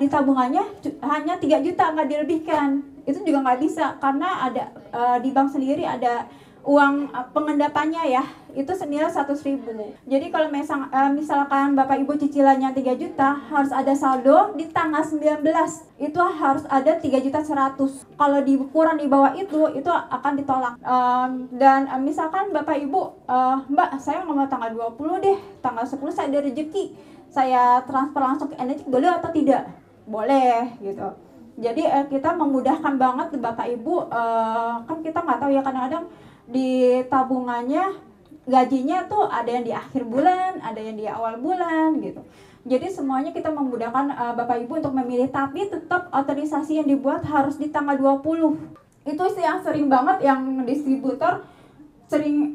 tabungannya hanya 3 juta, nggak dilebihkan. Itu juga nggak bisa, karena ada di bank sendiri ada uang pengendapannya ya, itu senilai 100.000. Jadi kalau misalkan Bapak Ibu cicilannya 3 juta, harus ada saldo di tanggal 19, itu harus ada 3.100.000. Kalau kurang di bawah itu akan ditolak. Dan misalkan Bapak Ibu, Mbak saya nggak mau tanggal 20 deh, tanggal 10 saya ada rezeki, saya transfer langsung ke Energi, boleh atau tidak? Boleh gitu. Jadi kita memudahkan banget Bapak Ibu, kan kita nggak tahu ya, kadang-kadang di tabungannya gajinya tuh ada yang di akhir bulan, ada yang di awal bulan gitu. Jadi semuanya kita memudahkan Bapak Ibu untuk memilih, tapi tetap otorisasi yang dibuat harus di tanggal 20. Itu sih yang sering banget yang distributor sering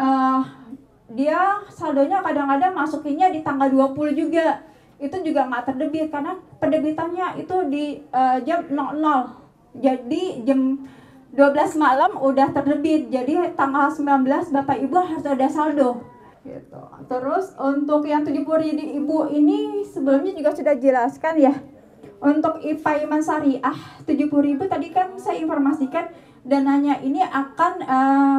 dia saldonya kadang-kadang masukinnya di tanggal 20 juga. Itu juga nggak terdebit karena pendebitannya itu di jam 00. Jadi jam 12 malam udah terdebit, jadi tanggal 19 Bapak Ibu harus ada saldo gitu. Terus untuk yang 70.000 ini sebelumnya juga sudah jelaskan ya. Untuk IPA Iman Syariah 70.000 tadi kan saya informasikan, dananya ini akan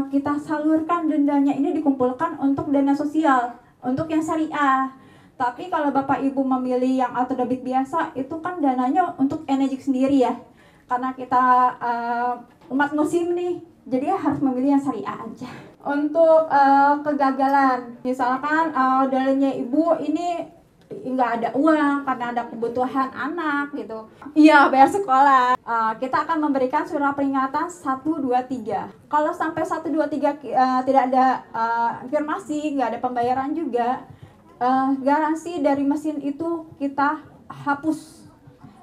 kita salurkan, dendanya ini dikumpulkan untuk dana sosial, untuk yang syariah. Tapi kalau Bapak Ibu memilih yang auto debit biasa, itu kan dananya untuk Energi sendiri ya. Karena kita umat muslim nih, jadi harus memilih yang syariah aja. Untuk kegagalan, misalkan dalilnya ibu ini nggak ada uang karena ada kebutuhan anak gitu, iya bayar sekolah, kita akan memberikan surat peringatan 1, 2, 3. Kalau sampai 1, 2, 3 tidak ada informasi, nggak ada pembayaran juga, garansi dari mesin itu kita hapus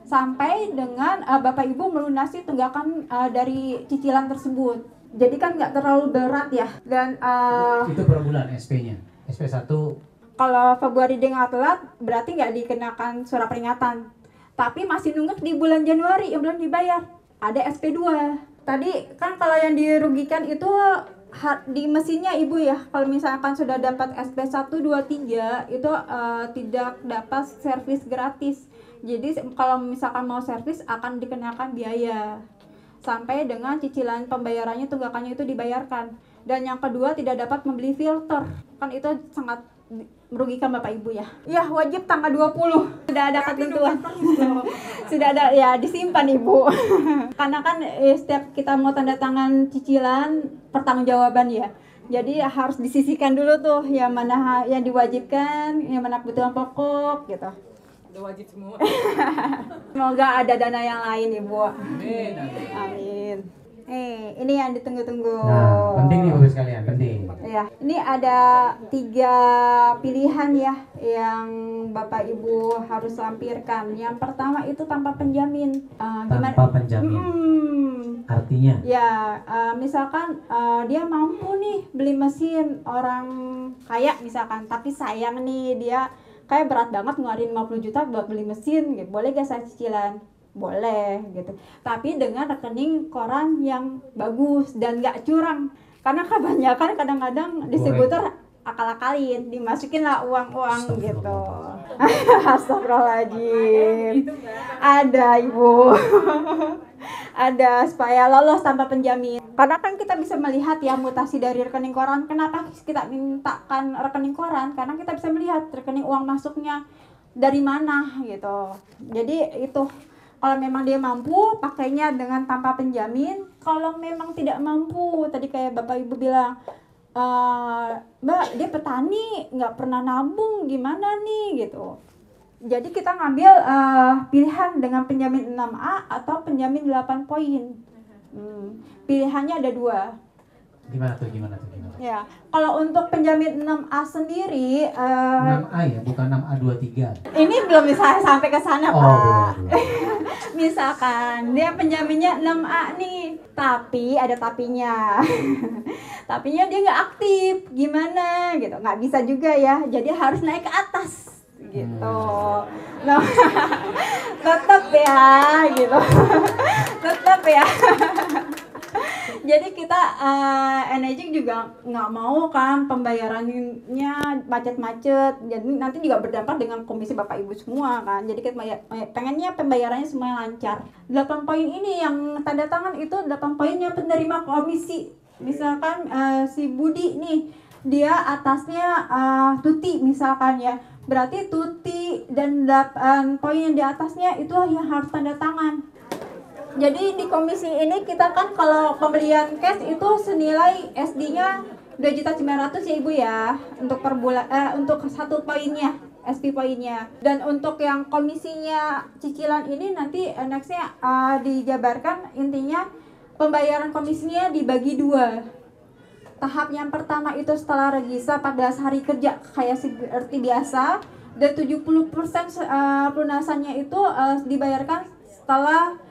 sampai dengan Bapak Ibu melunasi tunggakan dari cicilan tersebut. Jadi kan nggak terlalu berat ya. Dan itu per bulan SP-nya. SP1 kalau Februari dia nggak telat berarti nggak dikenakan surat peringatan. Tapi masih nunggak di bulan Januari yang belum dibayar. Ada SP2. Tadi kan kalau yang dirugikan itu di mesinnya Ibu ya. Kalau misalkan sudah dapat SP1, 2, 3 itu tidak dapat servis gratis. Jadi kalau misalkan mau servis akan dikenakan biaya sampai dengan cicilan pembayarannya, tunggakannya itu dibayarkan. Dan yang kedua tidak dapat membeli filter, kan itu sangat merugikan Bapak Ibu ya. Ya wajib tanggal 20 sudah ada ketentuan. Sudah ada ya, disimpan Ibu. Karena kan setiap kita mau tanda tangan cicilan pertanggungjawaban ya. Jadi harus disisihkan dulu tuh yang mana yang diwajibkan, yang mana kebutuhan pokok gitu. Wajib semua. Semoga ada dana yang lain Ibu. Amin. Amin. Ini yang ditunggu-tunggu. Nah, penting nih Bapak sekalian, penting. Ya, ini ada 3 pilihan ya yang Bapak Ibu harus lampirkan. Yang pertama itu tanpa penjamin. Tanpa penjamin. Artinya? Ya, misalkan dia mampu nih beli mesin, orang kaya misalkan, tapi sayang nih dia kayak berat banget ngeluarin 50 juta buat beli mesin gitu. Boleh gak saya cicilan? Boleh gitu. Tapi dengan rekening koran yang bagus dan gak curang. Karena kebanyakan kadang-kadang distributor akal-akalin, dimasukin lah uang-uang gitu. Astagfirullahaladzim. Ada Ibu. Ada supaya lolos tanpa penjamin. Karena kan kita bisa melihat ya mutasi dari rekening koran. Kenapa kita mintakan rekening koran? Karena kita bisa melihat rekening uang masuknya dari mana gitu. Jadi itu kalau memang dia mampu pakainya dengan tanpa penjamin. Kalau memang tidak mampu, tadi kayak Bapak Ibu bilang, Mbak dia petani nggak pernah nabung, gimana nih gitu. Jadi kita ngambil pilihan dengan penjamin 6A atau penjamin 8 poin. Pilihannya ada 2. Gimana tuh? Ya, kalau untuk penjamin 6A sendiri 6A ya, bukan 6A23. ini belum bisa sampai ke sana, Oh, Pak. belum. Misalkan dia penjaminnya 6A nih, tapi ada tapinya. Tapinya dia nggak aktif, gimana gitu. Nggak bisa juga ya, jadi harus naik ke atas gitu. Nah, tetap ya gitu. Tetap ya. Jadi kita Enegik juga nggak mau kan pembayarannya macet-macet. Jadi nanti juga berdampak dengan komisi Bapak Ibu semua kan. Jadi kita pengennya pembayarannya semua lancar. 8 poin ini yang tanda tangan itu 8 poin yang penerima komisi. Misalkan si Budi nih, dia atasnya Tuti misalkan ya. Berarti Tuti dan 8 poin yang di atasnya itu yang harus tanda tangan. Jadi di komisi ini kita kan kalau pembelian cash itu senilai SD-nya 2.900.000 ya Ibu ya, untuk per bulan untuk satu poinnya, SP poinnya. Dan untuk yang komisinya cicilan ini nanti nextnya dijabarkan, intinya pembayaran komisinya dibagi 2. Tahap yang pertama itu setelah register 14 hari kerja kayak seperti biasa, dan 70% pelunasannya itu dibayarkan setelah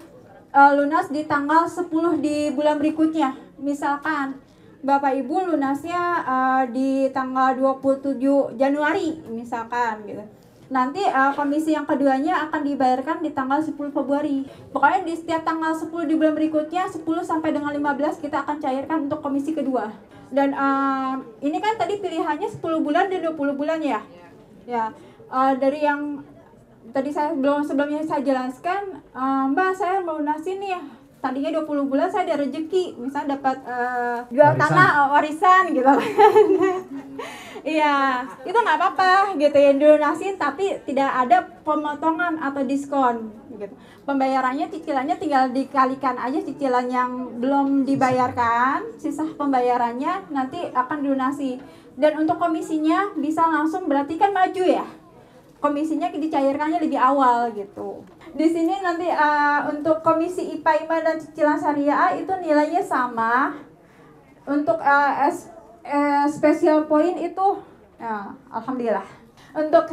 lunas di tanggal 10 di bulan berikutnya. Misalkan Bapak Ibu lunasnya di tanggal 27 Januari misalkan gitu. Nanti komisi yang keduanya akan dibayarkan di tanggal 10 Februari. Pokoknya di setiap tanggal 10 di bulan berikutnya 10 sampai dengan 15 kita akan cairkan untuk komisi kedua. Dan ini kan tadi pilihannya 10 bulan dan 20 bulan ya. Ya, dari yang tadi sebelumnya saya jelaskan, Mbak saya mau lunasin nih, tadinya 20 bulan saya ada rezeki, misalnya dapat jual tanah warisan gitu. Iya, itu nggak apa-apa gitu ya, dilunasin tapi tidak ada pemotongan atau diskon gitu. Pembayarannya cicilannya tinggal dikalikan aja cicilan yang belum dibayarkan, sisa pembayarannya nanti akan dilunasi. Dan untuk komisinya bisa langsung, berarti kan maju ya. Komisinya dicairkannya lebih awal gitu. Di sini nanti untuk komisi IPA IMA dan cicilan syariah itu nilainya sama. Untuk special point itu alhamdulillah. Untuk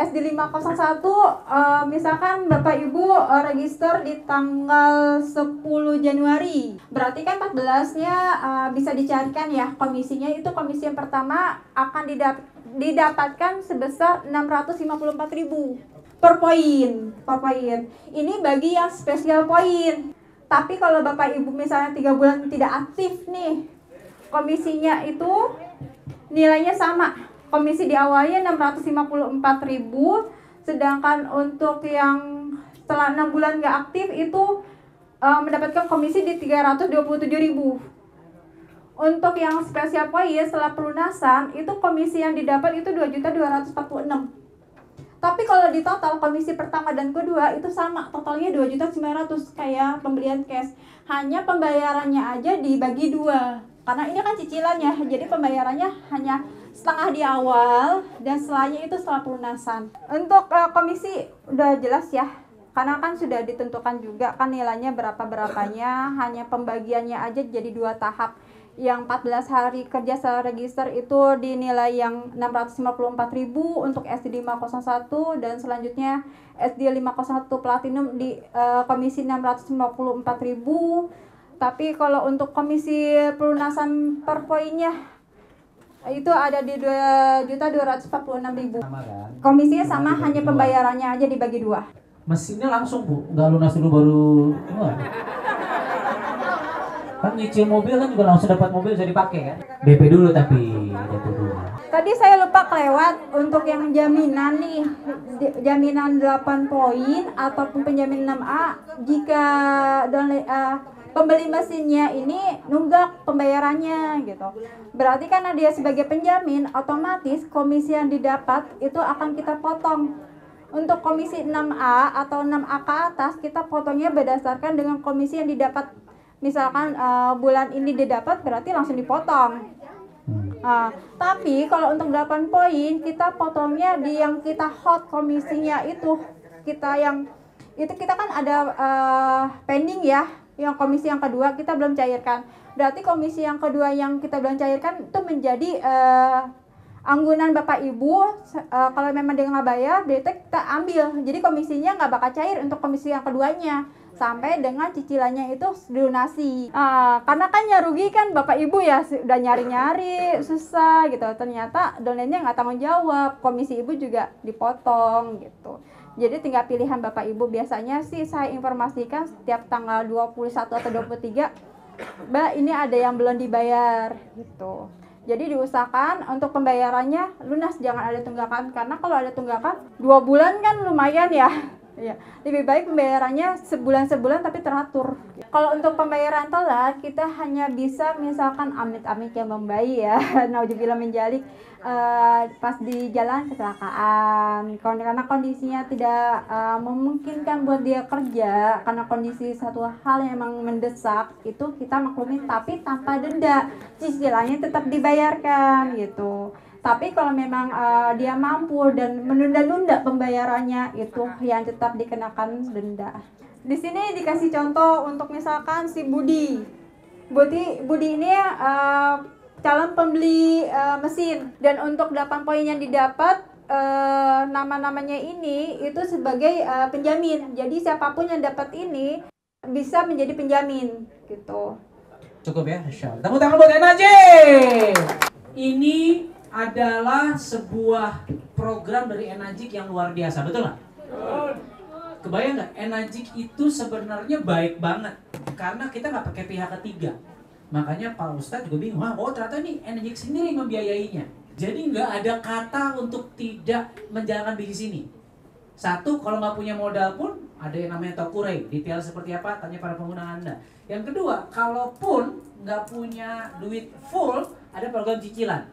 SD 501 misalkan Bapak Ibu register di tanggal 10 Januari. Berarti kan 14-nya bisa dicarikan ya komisinya. Itu komisi yang pertama akan didapatkan sebesar 654.000 per poin. Ini bagi yang special poin. Tapi kalau Bapak Ibu misalnya 3 bulan tidak aktif nih, komisinya itu nilainya sama. Komisi di awalnya 654.000, sedangkan untuk yang setelah 6 bulan nggak aktif itu mendapatkan komisi di 327.000. Untuk yang spesial poin setelah pelunasan itu komisi yang didapat itu 2.246. Tapi kalau di total komisi pertama dan kedua itu sama, totalnya 2.900.000 kayak pembelian cash. Hanya pembayarannya aja dibagi 2. Karena ini kan cicilannya, jadi pembayarannya hanya setengah di awal dan setelahnya itu setelah pelunasan. Untuk komisi udah jelas ya, karena kan sudah ditentukan juga kan nilainya berapanya, hanya pembagiannya aja jadi 2 tahap. Yang 14 hari kerja setelah register itu dinilai yang 654.000 untuk SD 501, dan selanjutnya SD 501 Platinum di komisi 654.000. Tapi kalau untuk komisi pelunasan per poinnya itu ada di 2.246.000. Komisinya sama, hanya pembayarannya aja dibagi 2. Mesinnya langsung Bu, nggak lunas dulu baru keluar. Kan nyicil mobil kan juga langsung dapat mobil bisa dipakai kan? DP dulu tapi DP dulu. Tadi saya lupa kelewat untuk yang jaminan nih, jaminan 8 poin ataupun penjamin 6A jika pembeli mesinnya ini nunggak pembayarannya gitu. Berarti karena dia sebagai penjamin, otomatis komisi yang didapat itu akan kita potong. Untuk komisi 6A atau 6A ke atas kita potongnya berdasarkan dengan komisi yang didapat. Misalkan bulan ini didapat berarti langsung dipotong. Tapi kalau untuk 8 poin kita potongnya di yang kita hot komisinya itu. Kita kan ada pending ya. yang komisi yang kedua kita belum cairkan. Berarti komisi yang kedua yang kita belum cairkan itu menjadi anggunan Bapak Ibu. Kalau memang dia nggak bayar, berarti kita ambil. Jadi komisinya nggak bakal cair untuk komisi yang keduanya sampai dengan cicilannya itu dilunasi. Karena kan ya rugi kan Bapak Ibu ya, udah nyari-nyari susah gitu, ternyata donennya nggak tanggung jawab, komisi Ibu juga dipotong gitu. Jadi tinggal pilihan Bapak Ibu. Biasanya sih saya informasikan setiap tanggal 21 atau 23, Mbak ini ada yang belum dibayar gitu. Jadi diusahakan untuk pembayarannya lunas, jangan ada tunggakan, karena kalau ada tunggakan 2 bulan kan lumayan ya. Ya, lebih baik pembayarannya sebulan tapi teratur. Kalau untuk pembayaran telat, kita hanya bisa misalkan amit-amit yang membaik ya, naudzubillah min dzalik, pas di jalan kecelakaan, karena kondisinya tidak memungkinkan buat dia kerja, karena kondisi satu hal yang memang mendesak, itu kita maklumin tapi tanpa denda, cicilannya tetap dibayarkan gitu. Tapi kalau memang dia mampu dan menunda-nunda pembayarannya, itu yang tetap dikenakan denda. Di sini dikasih contoh untuk misalkan si Budi ini calon pembeli mesin, dan untuk 8 poin yang didapat, nama-namanya ini itu sebagai penjamin. Jadi siapapun yang dapat ini bisa menjadi penjamin gitu. Cukup ya, Insya Allah. Tepuk tangan buat NAJ. Ini adalah sebuah program dari Enajik yang luar biasa, betul nggak? Kebayang nggak? Enajik itu sebenarnya baik banget karena kita nggak pakai pihak ketiga. Makanya Pak Ustadz juga bingung, ternyata ini Enajik sendiri membiayainya. Jadi nggak ada kata untuk tidak menjalankan bisnis ini. Satu, kalau nggak punya modal pun ada yang namanya Tokurei, detail seperti apa tanya pada pengguna Anda. Yang kedua, kalaupun nggak punya duit full, ada program cicilan.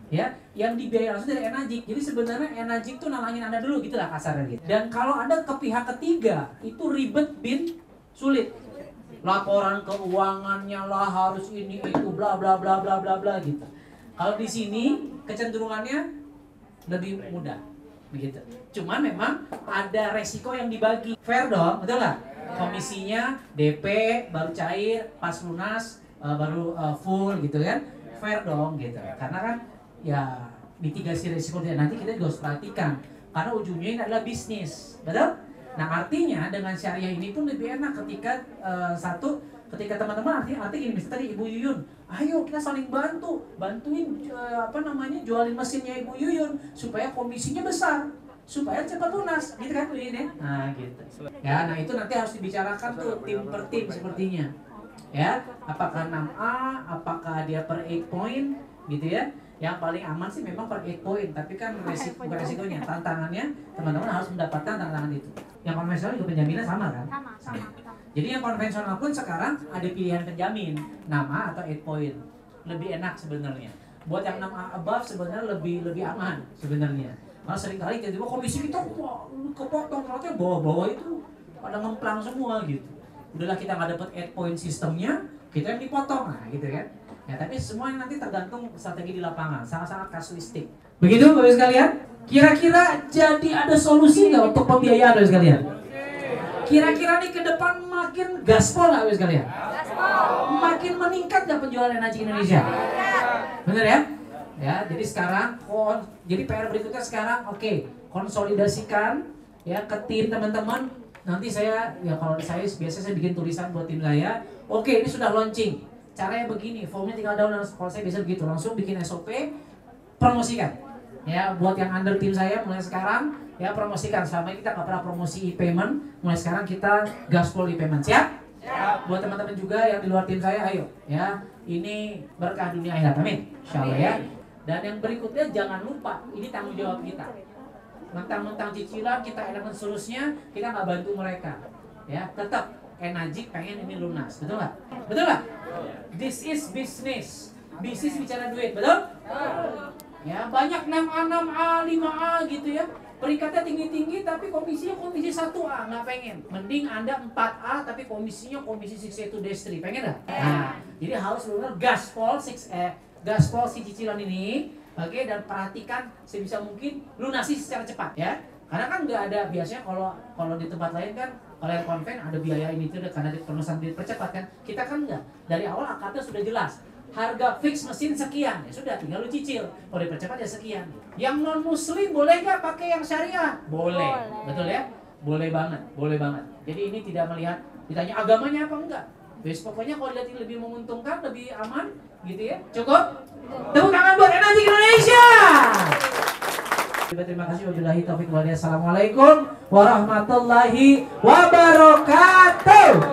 Ya, yang dibiayai langsung dari Enajik. Jadi sebenarnya Enajik tuh nalangin Anda dulu gitulah kasarnya gitu. Dan kalau Anda ke pihak ketiga, itu ribet sulit. Laporan keuangannya lah harus ini itu bla bla bla bla bla bla gitu. Kalau di sini kecenderungannya lebih mudah begitu. Cuman memang ada resiko yang dibagi. Fair dong, betul nggak? Komisinya DP baru cair, pas lunas baru full gitu kan. Fair dong gitu. Karena kan ya mitigasi risiko nanti kita juga harus perhatikan karena ujungnya ini adalah bisnis, betul? Nah artinya dengan syariah ini pun lebih enak ketika ketika teman-teman artinya gini, misalnya tadi Ibu Yuyun, ayo kita saling bantuin jualin mesinnya Ibu Yuyun supaya komisinya besar, supaya cepat lunas, gitu kan Bu Yuyun ya? Nah gitu. Ya, nah itu nanti harus dibicarakan tuh tim per tim sepertinya. Ya, apakah 6A, apakah dia per 8 point, gitu ya? Yang paling aman sih memang per 8 point, tapi kan bukan resikonya, tantangannya teman-teman harus mendapatkan tantangan itu. Yang konvensional juga penjaminnya sama kan? Sama. Jadi yang konvensional pun sekarang ada pilihan penjamin, nama atau 8 point. Lebih enak sebenarnya. Buat yang 6A above sebenarnya lebih aman sebenarnya. Karena seringkali tiba-tiba komisi kita kepotong, ternyata bawah-bawah itu pada ngemplang semua gitu. Udahlah kita nggak dapat 8 point sistemnya, kita yang dipotong, nah gitu kan. Ya, tapi semua nanti tergantung strategi di lapangan, sangat-sangat kasuistik. Begitu Bapak sekalian? Kira-kira jadi ada solusi nggak untuk pembiayaan Bapak sekalian? Kira-kira nih ke depan makin gaspol nggak Bapak sekalian? Makin meningkat nggak penjualan Enajik Indonesia? Bener ya? Ya, jadi sekarang, jadi PR berikutnya sekarang, konsolidasikan ya ke tim teman-teman. Nanti saya, ya kalau biasanya saya bikin tulisan buat tim saya, ini sudah launching. Caranya begini, formnya tinggal download. Kalau saya biasa begitu, langsung bikin SOP, promosikan. Ya, buat yang under tim saya mulai sekarang, ya promosikan. Selama ini kita nggak pernah promosi e-payment, mulai sekarang kita gaspol e-payment. Siap? Siap. Buat teman-teman juga yang di luar tim saya, ayo, ya, ini berkah dunia akhirat, amin. Insyaallah ya. Dan yang berikutnya jangan lupa, ini tanggung jawab kita. Mentang-mentang cicilan, kita elemen selusnya, kita nggak bantu mereka. Ya, tetap Enajik pengen ini lunas, betul nggak? Betul nggak? This is business. Bisnis bicara duit, betul? Ya, banyak 6A, 6A, 5A gitu ya. Peringkatnya tinggi-tinggi tapi komisinya komisi 1A, nggak pengen. Mending Anda 4A tapi komisinya komisi 6A Destri, pengen nggak? Nah, jadi harus benar gaspol si cicilan ini, dan perhatikan sebisa mungkin lunasi secara cepat ya. Karena kan nggak ada, biasanya kalau di tempat lain kan Kalau yang konven ada biaya ini itu karena pemesanan dipercepat kan. Kita kan enggak. Dari awal akadnya sudah jelas. Harga fix mesin sekian, ya sudah tinggal lu cicil. Kalau dipercepat ya sekian. Yang non muslim boleh nggak pakai yang syariah? Boleh. Betul ya? Boleh banget, boleh banget. Jadi ini tidak melihat ditanya agamanya apa enggak. Wes pokoknya kalau dilihat lebih menguntungkan, lebih aman gitu ya. Cukup? Tepuk tangan buat Energi Indonesia. Terima kasih. Wabillahi taufiq wal hidayah. Assalamualaikum warahmatullahi wabarakatuh.